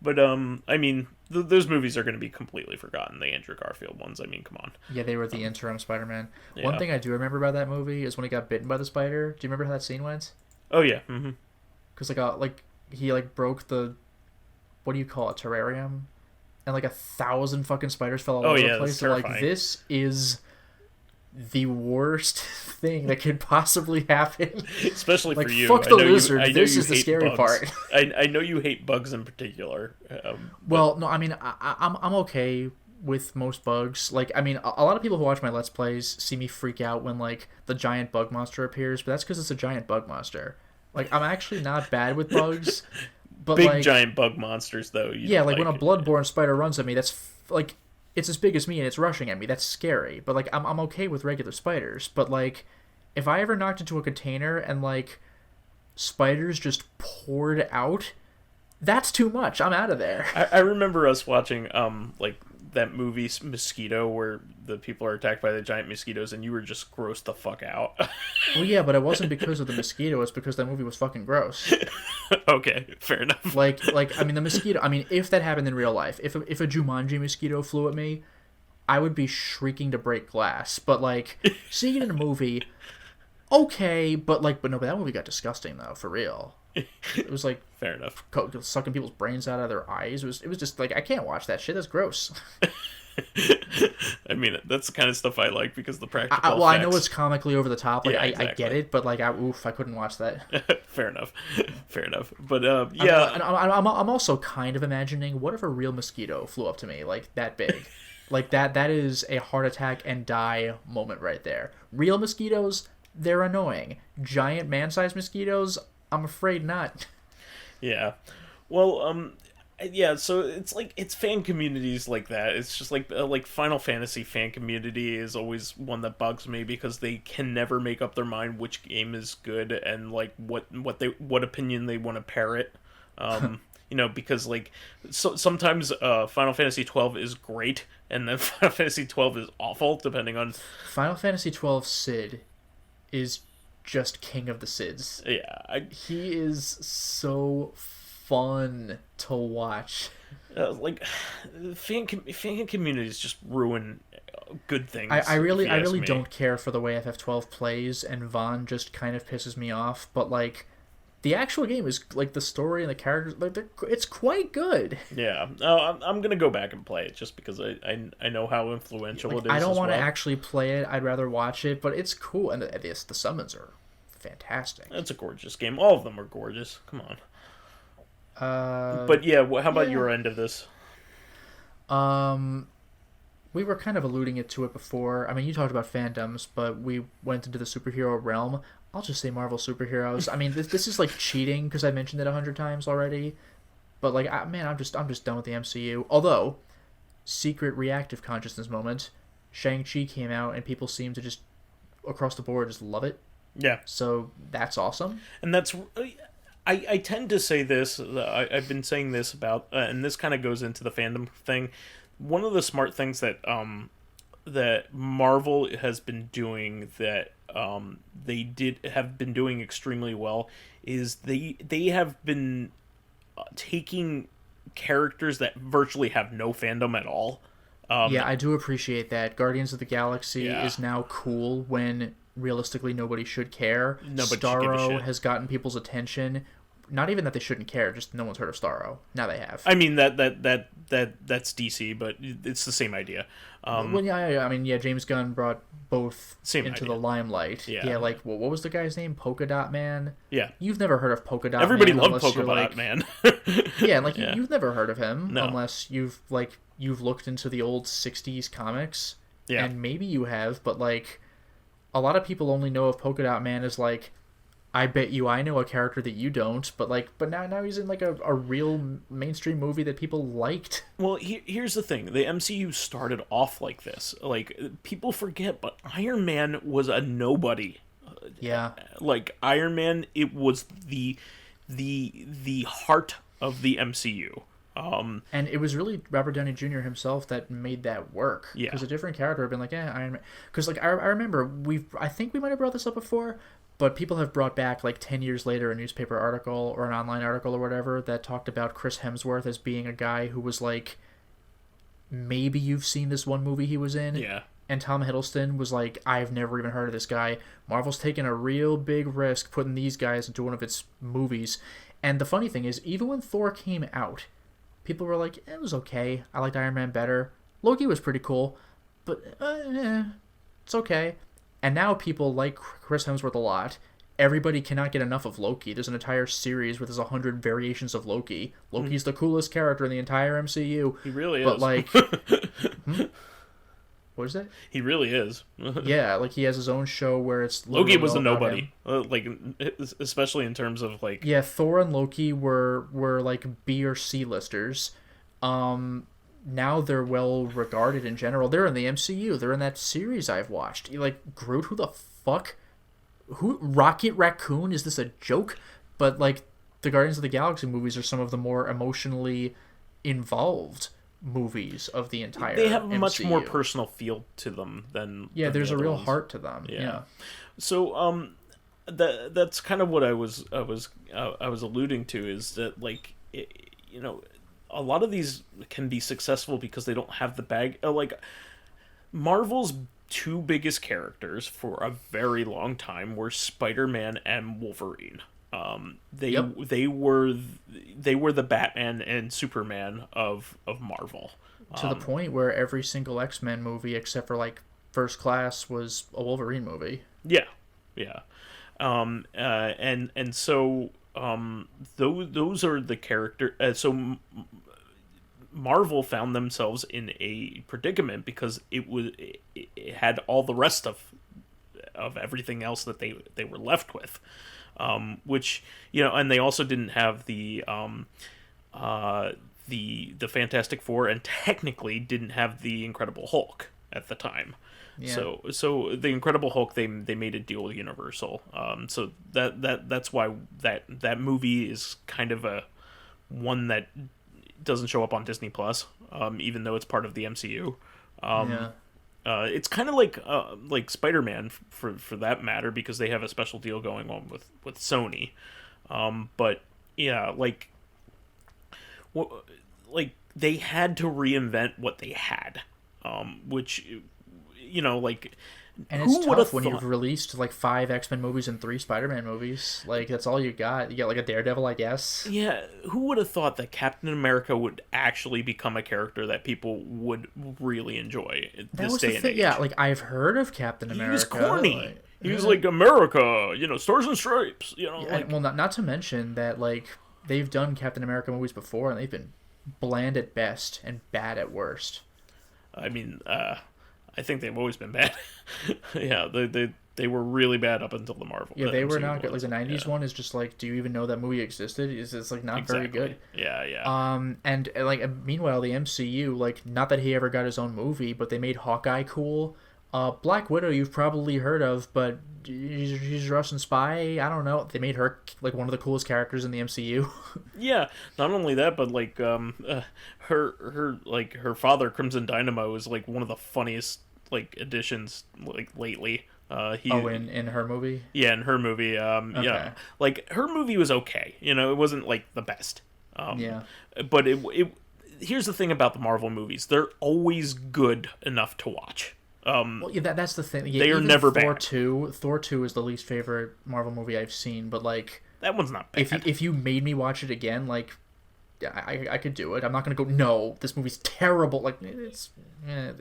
But, I mean, those movies are going to be completely forgotten, the Andrew Garfield ones. I mean, come on. Yeah, they were the interim Spider-Man. Yeah. One thing I do remember about that movie is when he got bitten by the spider. Do you remember how that scene went? Oh, yeah. Mm-hmm. Because, he broke the, what do you call it, terrarium? And, 1,000 fucking spiders fell all over the place. So, this is the worst thing that could possibly happen. Especially for you. Fuck the lizard. This is the scary part. I know you hate bugs in particular. Well, no, I mean, I'm okay with most bugs. Like, I mean, a lot of people who watch my Let's Plays see me freak out when, like, the giant bug monster appears, but that's because it's a giant bug monster. Like, I'm actually not bad with bugs, but, Big like... giant bug monsters, though. You Yeah, don't like, when a it. bloodborne spider runs at me, like, it's as big as me and it's rushing at me. That's scary. But, like, I'm okay with regular spiders. But, like, if I ever knocked into a container and, like, spiders just poured out, that's too much. I'm out of there. I remember us watching like that movie Mosquito, where the people are attacked by the giant mosquitoes, and you were just grossed the fuck out. Well, yeah, but it wasn't because of the mosquito. It's because that movie was fucking gross. Okay, fair enough. Like I mean, the mosquito. I mean, if that happened in real life, if a Jumanji mosquito flew at me, I would be shrieking to break glass. But like seeing it in a movie, okay, but no, but that movie got disgusting though, for real. It was like fair enough. Sucking people's brains out of their eyes. It was just like, I can't watch that shit. That's gross. I mean, that's the kind of stuff I like because the practical well, effects. I know it's comically over the top. Like, Yeah, I get it, but like, I couldn't watch that. Fair enough. Fair enough. But yeah, I'm also kind of imagining, what if a real mosquito flew up to me like that big, like that is a heart attack and die moment right there. Real mosquitoes, they're annoying. Giant man-sized mosquitoes, I'm afraid not. Yeah. Well, yeah, so it's fan communities like that. It's just like Final Fantasy fan community is always one that bugs me because they can never make up their mind which game is good and like what opinion they want to parrot. You know, because like sometimes Final Fantasy 12 is great and then Final Fantasy 12 is awful depending on Final Fantasy 12 Sid is just king of the Sids. Yeah, he is so fun to watch. Like fan communities just ruin good things. I really don't care for the way FF12 plays, and Vaughn just kind of pisses me off. But like, the actual game is like the story and the characters, like it's quite good. Yeah, I'm gonna go back and play it just because I know how influential it is. I don't want to actually play it. I'd rather watch it, but it's cool, and the summons are fantastic. It's a gorgeous game. All of them are gorgeous. Come on. But yeah, how about your end of this? We were kind of alluding to it before. I mean, you talked about fandoms, but we went into the superhero realm. I'll just say Marvel superheroes. I mean, this is like cheating because I mentioned it 100 times already. But like, I'm just done with the MCU. Although, secret reactive consciousness moment, Shang-Chi came out and people seem to just across the board just love it. Yeah. So that's awesome. And that's I tend to say this. I've been saying this about, and this kind of goes into the fandom thing. One of the smart things that that Marvel has been doing that they have been doing extremely well is they have been taking characters that virtually have no fandom at all. Yeah, I do appreciate that. Guardians of the Galaxy is now cool when realistically nobody should care. Starro has gotten people's attention. Not even that they shouldn't care, just no one's heard of Starro. Now they have. I mean that's DC, but it's the same idea. Well, yeah, I mean, yeah, James Gunn brought both into the limelight. Yeah, like what was the guy's name? Polka Dot Man. Yeah, you've never heard of Polka Dot Everybody Man. Everybody loved Polka Dot Man. Yeah, like you've never heard of him unless you've looked into the old '60s comics. Yeah, and maybe you have, but like a lot of people only know of Polka Dot Man as like, I bet you I know a character that you don't, but now he's in like a real mainstream movie that people liked. Well, here's the thing. The MCU started off like this. Like, people forget, but Iron Man was a nobody. Yeah. Like, Iron Man, it was the heart of the MCU. And it was really Robert Downey Jr. himself that made that work. Yeah. Because a different character had been like, Iron Man. Because like I remember I think we might have brought this up before, but people have brought back like 10 years later a newspaper article or an online article or whatever that talked about Chris Hemsworth as being a guy who was like, maybe you've seen this one movie he was in. Yeah. And Tom Hiddleston was like, I've never even heard of this guy. Marvel's taken a real big risk putting these guys into one of its movies. And the funny thing is, even when Thor came out, people were like, it was okay. I liked Iron Man better. Loki was pretty cool, but it's okay. And now people like Chris Hemsworth a lot, everybody cannot get enough of Loki. There's an entire series where there's 100 variations of Loki. Loki's the coolest character in the entire MCU. He really is. But like, what is that? He really is. Yeah, like he has his own show where it's Loki was a nobody, like especially in terms of like. Yeah, Thor and Loki were like B or C listers. Now they're well regarded in general. They're in the MCU. They're in that series I've watched. You're like, Groot, who the fuck? Who? Rocket Raccoon? Is this a joke? But like, the Guardians of the Galaxy movies are some of the more emotionally involved movies of the entire They have a MCU. much more personal feel to them than there's the a other real ones. heart to them. Yeah. So that's kind of what I was alluding to, is that like a lot of these can be successful because they don't have the bag. Like Marvel's two biggest characters for a very long time were Spider-Man and Wolverine. They were the Batman and Superman of Marvel. To the point where every single X-Men movie except for like First Class was a Wolverine movie. Yeah. So those are the character. So Marvel found themselves in a predicament because it had all the rest of everything else that they were left with, which and they also didn't have the Fantastic Four, and technically didn't have the Incredible Hulk at the time. Yeah. So the Incredible Hulk, they made a deal with Universal. So that's why that movie is kind of a one that doesn't show up on Disney Plus, even though it's part of the MCU. It's kind of like Spider-Man for that matter, because they have a special deal going on with Sony. But yeah, like they had to reinvent what they had, which like. And it's tough when you've released like 5 X-Men movies and 3 Spider-Man movies. Like, that's all you got. You got like a Daredevil, I guess. Yeah, who would have thought that Captain America would actually become a character that people would really enjoy this day and age? Yeah, like, I've heard of Captain America. He was corny. He was like, America, Stars and Stripes, Well, not to mention that, like, they've done Captain America movies before, and they've been bland at best and bad at worst. I mean, I think they've always been bad. Yeah, they were really bad up until the Marvel. Yeah, they were not good. Like the '90s one is just like, do you even know that movie existed? It's like not very good. Yeah. And like meanwhile, the MCU, like, not that he ever got his own movie, but they made Hawkeye cool. Black Widow, you've probably heard of, but she's a Russian spy. I don't know. They made her like one of the coolest characters in the MCU. Yeah, not only that, but like her father, Crimson Dynamo, is like one of the funniest like additions like lately. In her movie? Yeah, in her movie. Okay. Yeah, like her movie was okay. It wasn't like the best. But it here's the thing about the Marvel movies: they're always good enough to watch. Well, yeah, that's the thing. Yeah, they are never Thor bad. 2, Thor 2 is the least favorite Marvel movie I've seen, but like that one's not bad. If you made me watch it again, like, yeah, I could do it. I'm not gonna go, no, this movie's terrible. Like, it's they're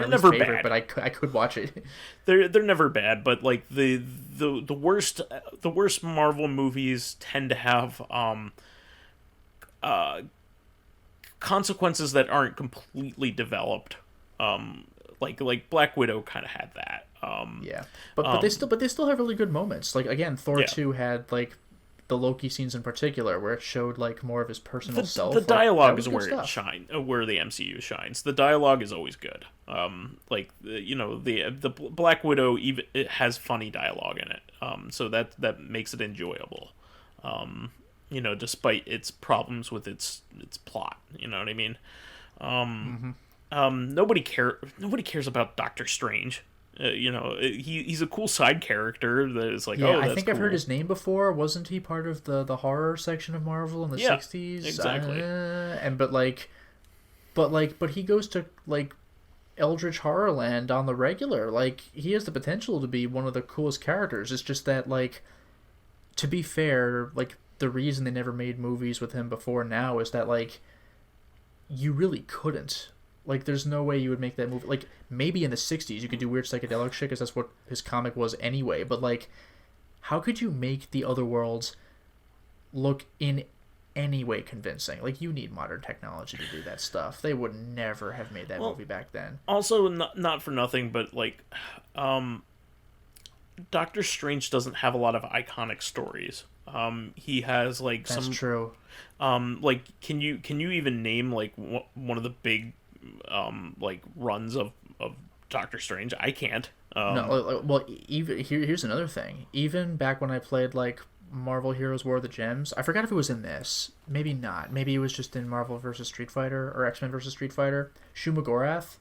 my never least favorite, bad, but I could watch it. They're never bad, but like the worst Marvel movies tend to have consequences that aren't completely developed. Like Black Widow kind of had that. Yeah, but they still have really good moments. Like, again, Thor 2 had like the Loki scenes in particular, where it showed like more of his personal self. The dialogue is where where the MCU shines. The dialogue is always good. The Black Widow even it has funny dialogue in it. So that makes it enjoyable. Despite its problems with its plot. You know what I mean? Nobody cares about Doctor Strange. He's a cool side character that is like, I think cool. I've heard his name before. Wasn't he part of the horror section of Marvel in the 60s? Exactly. But he goes to like Eldritch Horrorland on the regular. Like, he has the potential to be one of the coolest characters. It's just that, like, to be fair, like, the reason they never made movies with him before now is that, like, you really couldn't. Like, there's no way you would make that movie. Like, maybe in the 60s you could do weird psychedelic shit, because that's what his comic was anyway. But, like, how could you make the other worlds look in any way convincing? Like, you need modern technology to do that stuff. They would never have made that movie back then. Also, not for nothing, but like, Doctor Strange doesn't have a lot of iconic stories. He has like That's some true. like can you even name like one of the big like runs of Doctor Strange? I can't. No, well, even here's another thing. Even back when I played like Marvel Heroes War of the Gems, I forgot if it was in this. Maybe not. Maybe it was just in Marvel vs. Street Fighter or X-Men vs. Street Fighter. Shumagorath,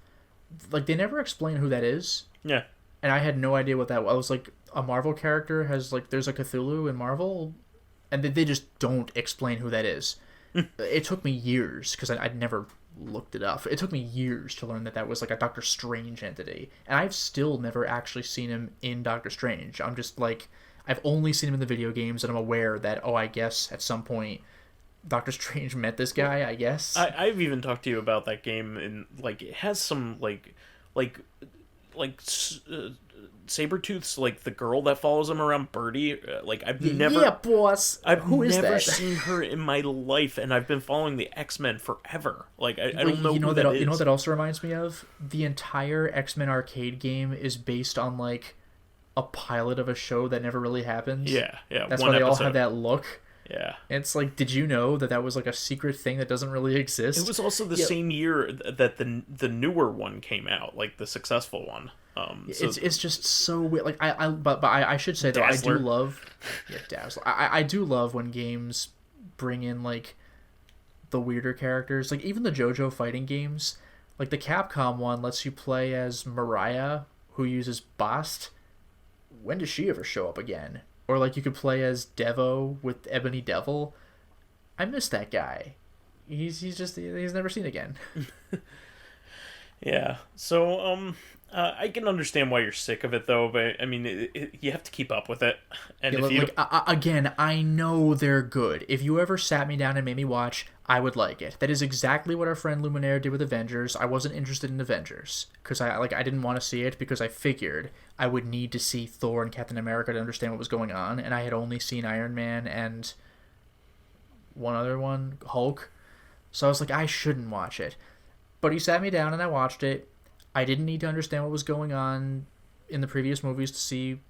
like they never explain who that is. Yeah. And I had no idea what that was. I was like, a Marvel character has like, there's a Cthulhu in Marvel, and they just don't explain who that is. It took me years because I'd never looked it up. It took me years to learn that that was like a Doctor Strange entity, and I've still never actually seen him in Doctor Strange. I'm just like, I've only seen him in the video games, and I'm aware that, oh, I guess at some point Doctor Strange met this guy. I guess I've even talked to you about that game, and like it has some like Sabretooth's like the girl that follows him around, Birdie. Like I've never, yeah, boss. I've Who is never that? seen her in my life, and I've been following the X-Men forever. Like I don't know You know who that that is. you know what that also reminds me of? The entire X-Men arcade game is based on like a pilot of a show that never really happened. Yeah, That's one why they all episode. have that look. Yeah. And it's like, did you know that that was like a secret thing that doesn't really exist? It was also the same year that the newer one came out, like the successful one. So It's just so weird. Like but I should say though, Dazzler. I do love Dazzler. I do love when games bring in like the weirder characters. Like even the JoJo fighting games, like the Capcom one lets you play as Mariah, who uses Bast. When does she ever show up again? Or like you could play as Devo with Ebony Devil. I miss that guy. He's never seen again. yeah. So I can understand why you're sick of it though, but I mean you have to keep up with it. And Yeah, if you again, I know they're good. If you ever sat me down and made me watch, I would like it. That is exactly what our friend Luminaire did with Avengers. I wasn't interested in Avengers because I didn't want to see it because I figured I would need to see Thor and Captain America to understand what was going on, and I had only seen Iron Man and one other one, Hulk. So I was like, I shouldn't watch it. But he sat me down and I watched it. I didn't need to understand what was going on in the previous movies to see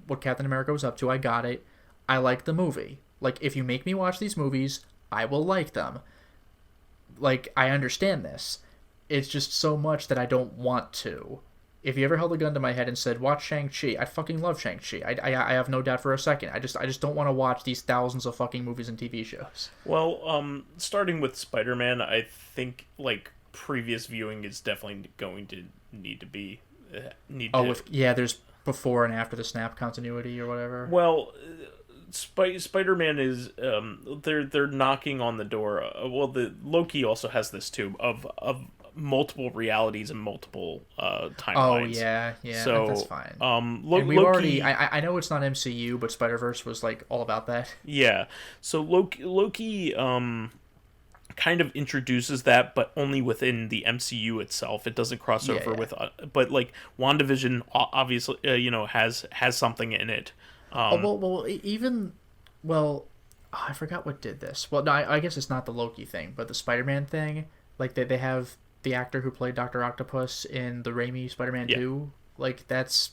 what Captain America was up to. I got it. I liked the movie. Like, if you make me watch these movies, I will like them. Like, I understand this. It's just so much that I don't want to. If you ever held a gun to my head and said, watch Shang-Chi, I'd fucking love Shang-Chi. I have no doubt for a second. I just don't want to watch these thousands of fucking movies and TV shows. well, starting with Spider-Man, I think like previous viewing is definitely going to need to be There's before and after the snap continuity or whatever. Well, Spider-Man is they're knocking on the door. Well, the Loki also has this too of multiple realities and multiple timelines. Oh yeah, So that's fine. And we Loki, already, I know it's not MCU, but Spider-Verse was like all about that. yeah. So Loki kind of introduces that, but only within the MCU itself. It doesn't cross over with, but like WandaVision obviously, has something in it. I forgot what did this. Well, no, I guess it's not the Loki thing, but the Spider-Man thing. Like they have the actor who played Dr. Octopus in the Raimi Spider-Man 2. Like that's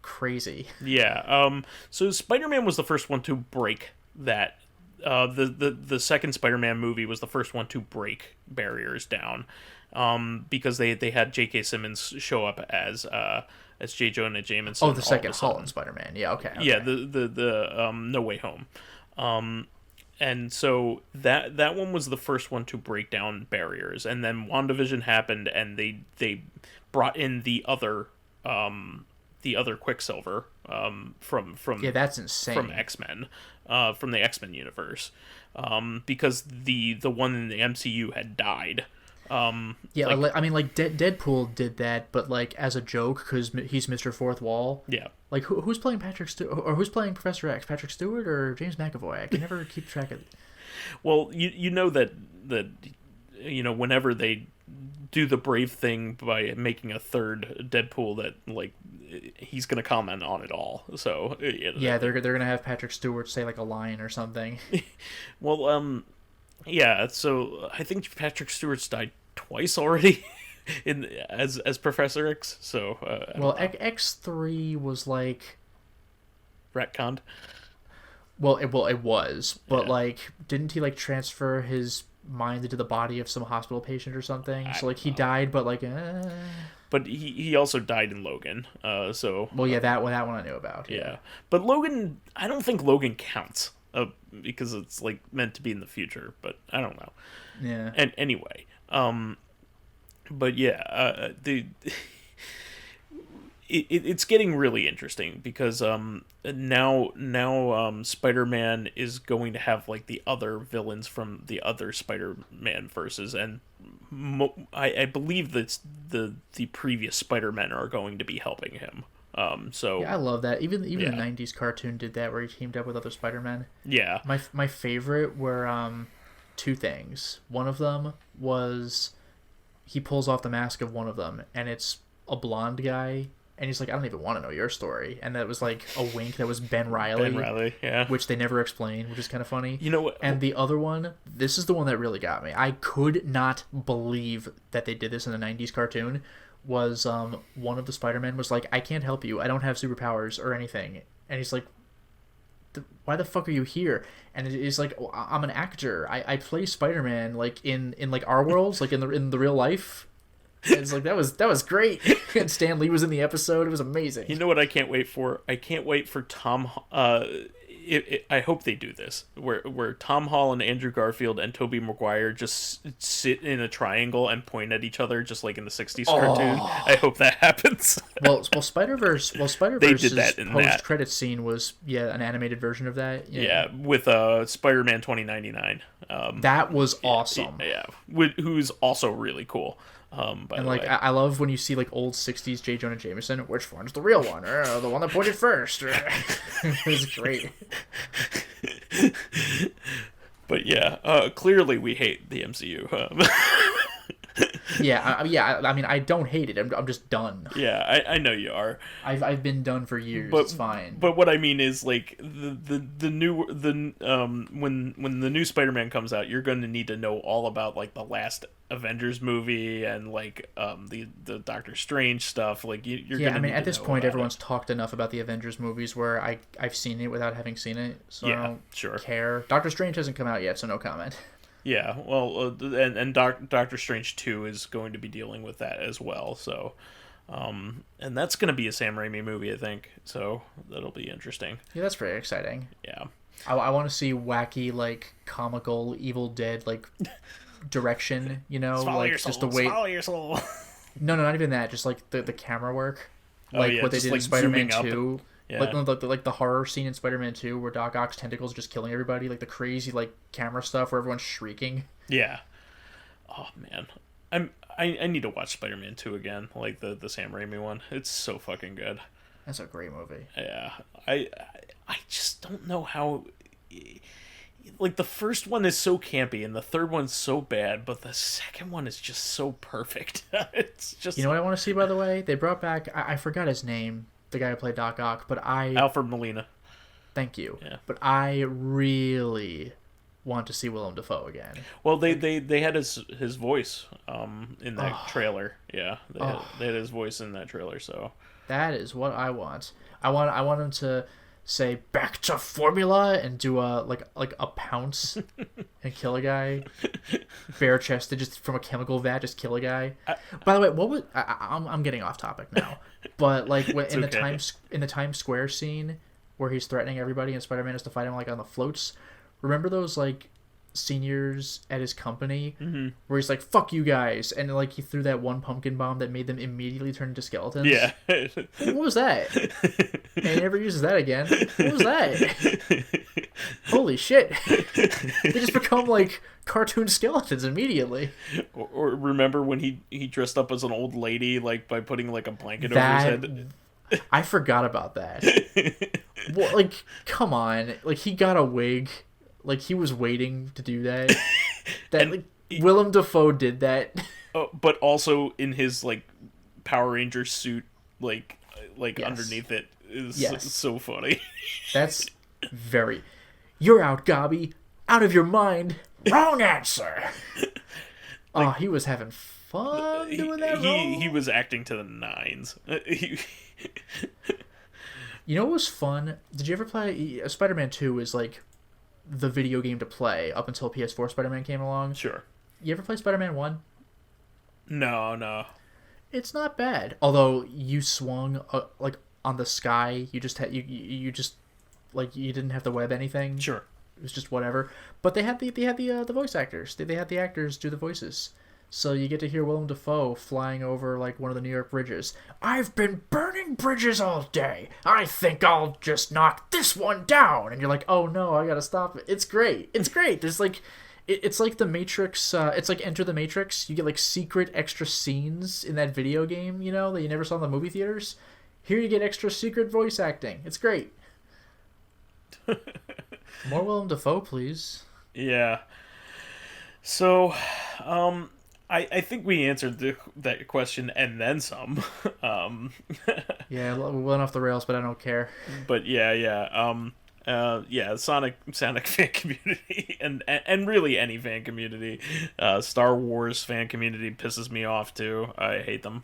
crazy. Yeah. So Spider-Man was the first one to break that. The second Spider-Man movie was the first one to break barriers down, because they had J.K. Simmons show up as J. Jonah Jameson. Oh, the second Holland Spider-Man. Yeah, okay. Yeah, the No Way Home. And so that one was the first one to break down barriers, and then WandaVision happened, and they brought in the other Quicksilver from that's insane, from X-Men, from the X-Men universe, because the one in the MCU had died. Deadpool did that, but like as a joke because he's Mr. Fourth Wall. Yeah. Like who's playing Patrick Stewart, or who's playing Professor X? Patrick Stewart or James McAvoy? I can never keep track of it. Well, you know that whenever they do the brave thing by making a third Deadpool that like he's going to comment on it all. So Yeah, they're gonna have Patrick Stewart say like a line or something. well, yeah. So I think Patrick Stewart's died twice already as Professor X. So Well, X3 was like, retconned. well, it was, but Yeah. like, didn't he like transfer his mind into the body of some hospital patient or something? So like he died, but like, But he also died in Logan. well, yeah, that one I knew about. Yeah. But Logan, I don't think Logan counts. Because it's like meant to be in the future, but I don't know. Yeah. And anyway, but yeah, it's getting really interesting because now Spider-Man is going to have like the other villains from the other Spider-Man verses, and I believe that the previous Spider-Men are going to be helping him. So Yeah, I love that. Even the '90s cartoon did that, where he teamed up with other Spider-Men. yeah, My favorite were two things. One of them was he pulls off the mask of one of them, and it's a blonde guy, and he's like, "I don't even want to know your story," and that was like a wink. That was Ben Reilly. Ben Reilly, yeah. Which they never explain, which is kind of funny. You know what? And the other one, this is the one that really got me. I could not believe that they did this in a '90s cartoon. Was one of the Spider-Men was like, "I can't help you. I don't have superpowers or anything," and he's like, "Why the fuck are you here?" And it's like, "Oh, I'm an actor. I play Spider-Man like in like our worlds, like in the real life." And it's like that was great. And Stan Lee was in the episode. It was amazing. You know what I can't wait for? I can't wait for Tom. I hope they do this, where Tom Holland, Andrew Garfield, and Tobey Maguire just sit in a triangle and point at each other, just like in the '60s cartoon. I hope that happens. well, Spider-Verse. Well, They Spider-Verse's did that in post-credit scene was an animated version of that. Yeah, with Spider-Man 2099. That was awesome. Yeah, who's also really cool. By And the like way. I love when you see like old '60s J. Jonah Jameson. Which one's the real one? The one that pointed first. It was great. But yeah, clearly we hate the MCU. Yeah, I mean, I don't hate it. I'm just done. Yeah, I know you are. I've been done for years. But, it's fine. But what I mean is, like, the new when the new Spider-Man comes out, you're going to need to know all about like the last Avengers movie and like the Doctor Strange stuff. Like you're yeah, gonna I mean, need at to this know point, about everyone's it. talked enough about the Avengers movies where I've seen it without having seen it, so I Yeah, don't sure. care. Doctor Strange hasn't come out yet, so no comment. Yeah, well, and Doctor Strange 2 is going to be dealing with that as well. So, and that's going to be a Sam Raimi movie, I think. So that'll be interesting. Yeah, that's pretty exciting. Yeah. I want to see wacky, like comical Evil Dead like direction. You know, Swallow like your soul. just the way. Swallow your soul. No, not even that. Just like the camera work, like yeah, what they just, did like, in Spider-Man zooming up. 2. Yeah. Like the horror scene in Spider-Man 2 where Doc Ock's tentacles are just killing everybody, like the crazy like camera stuff where everyone's shrieking. Yeah. Oh man, I need to watch Spider-Man 2 again, like the Sam Raimi one. It's so fucking good. That's a great movie. Yeah, I just don't know how. Like the first one is so campy and the third one's so bad, but the second one is just so perfect. It's just, You know what I want to see, by the way? They brought back I forgot his name, the guy who played Doc Ock, but Alfred Molina. thank you. Yeah. But I really want to see Willem Dafoe again. Well, they had his voice in that trailer. Yeah, they had his voice in that trailer. So That is what I want. I want him to say back to formula and do a pounce and kill a guy bare chested just from a chemical vat, just kill a guy. By the way, what was I'm getting off topic now, but like when, in the Times Square scene where he's threatening everybody and Spider-Man has to fight him like on the floats, remember those like seniors at his company where he's like, fuck you guys, and like he threw that one pumpkin bomb that made them immediately turn into skeletons? yeah. What was that? And he never uses that again. What was that? Holy shit. They just become like cartoon skeletons immely. Or remember when he dressed up as an old lady, like by putting like a blanket over his head. I forgot about that. Well, like, come on. Like, he got a wig. Like, he was waiting to do that. Willem Dafoe did that. But also in his like Power Ranger suit, like like, Yes. underneath it is Yes. so funny. That's very. You're out, Gobby. Out of your mind. Wrong answer. Oh, he was having fun doing that role. He was acting to the nines. You know what was fun? Did you ever play Spider-Man 2 is like the video game to play up until PS4 Spider-Man came along. Sure. You ever play Spider-Man 1? No. It's not bad. Although you swung like on the sky, you just had you just like you didn't have to web anything. Sure. It was just whatever. But they had the voice actors. They had the actors do the voices. So you get to hear Willem Dafoe flying over like one of the New York bridges. I've been burning bridges all day. I think I'll just knock this one down. And you're like, oh no, I gotta stop it. It's great. It's great. There's like, it's like the Matrix. It's like Enter the Matrix. You get like secret extra scenes in that video game, you know, that you never saw in the movie theaters. Here you get extra secret voice acting. It's great. More Willem Dafoe, please. Yeah. So, I think we answered that question and then some. Yeah, we went off the rails, but I don't care. But yeah. Sonic fan community and really any fan community. Star Wars fan community pisses me off too. I hate them.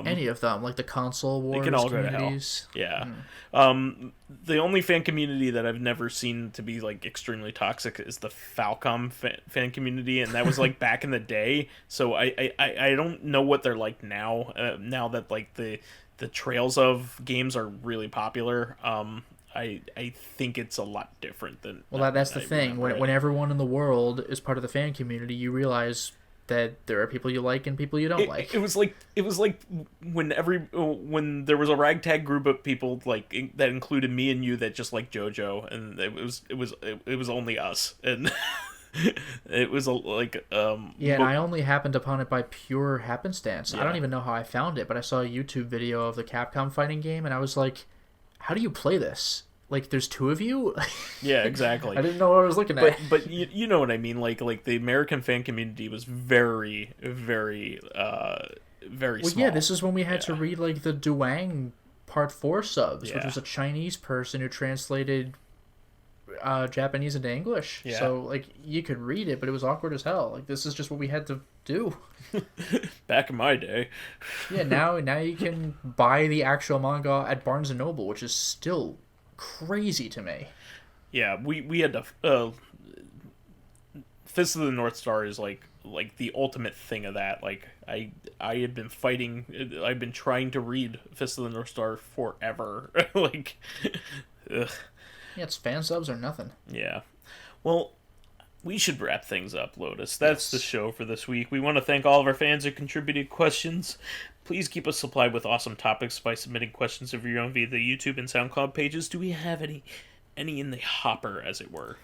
Any of them, like the console wars they can all go to hell. communities. Yeah. The only fan community that I've never seen to be like extremely toxic is the Falcom fan community, and that was like back in the day. So I don't know what they're like now. Now that like the trails of games are really popular. I think it's a lot different than. Well, that's the thing. When everyone in the world is part of the fan community, you realize that there are people you like and people you don't like. It was like when there was a ragtag group of people like that included me and you that just like JoJo, and it was only us, and it was yeah, and I only happened upon it by pure happenstance. Yeah. I don't even know how I found it, but I saw a YouTube video of the Capcom fighting game, and I was like, how do you play this? Like, there's two of you? Yeah, exactly. I didn't know what I was looking at. But you know what I mean? Like the American fan community was very, very, very small. Yeah, this is when we had to read, like, the Duang Part 4 subs, which Yeah. was a Chinese person who translated Japanese into English. Yeah. So, like, you could read it, but it was awkward as hell. Like, this is just what we had to do. Back in my day. Yeah, now you can buy the actual manga at Barnes & Noble, which is still crazy to me. Yeah, we had to. Fist of the North Star is like the ultimate thing of that. Like I had been fighting. I've been trying to read Fist of the North Star forever. Like, ugh. Yeah, it's fan subs or nothing. Yeah. Well, we should wrap things up, Lotus. That's the show for this week. We want to thank all of our fans who contributed questions. Please keep us supplied with awesome topics by submitting questions of your own via the YouTube and SoundCloud pages. Do we have any in the hopper, as it were?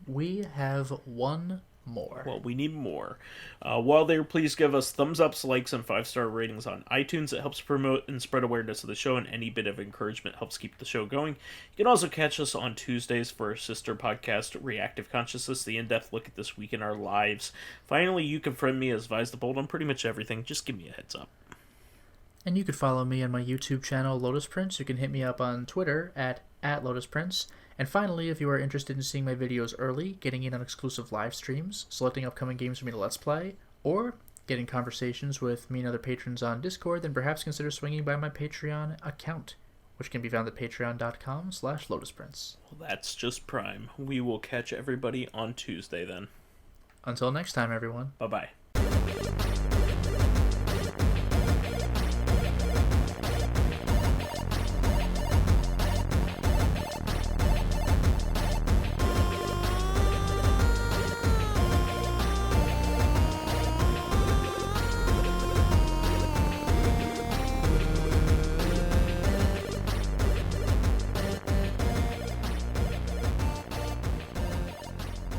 We have one more. Well, we need more. While there, please give us thumbs ups, likes, and 5-star ratings on iTunes. It helps promote and spread awareness of the show, and any bit of encouragement helps keep the show going. You can also catch us on Tuesdays for our sister podcast, Reactive Consciousness, the in-depth look at this week in our lives. Finally, you can friend me as vysethebold on pretty much everything. Just give me a heads up. And you could follow me on my YouTube channel, Lotus Prince. You can hit me up on Twitter at Lotus Prince. And finally, if you are interested in seeing my videos early, getting in on exclusive live streams, selecting upcoming games for me to Let's Play, or getting conversations with me and other patrons on Discord, then perhaps consider swinging by my Patreon account, which can be found at patreon.com/LotusPrince. Well, that's just prime. We will catch everybody on Tuesday then. Until next time, everyone. Bye-bye.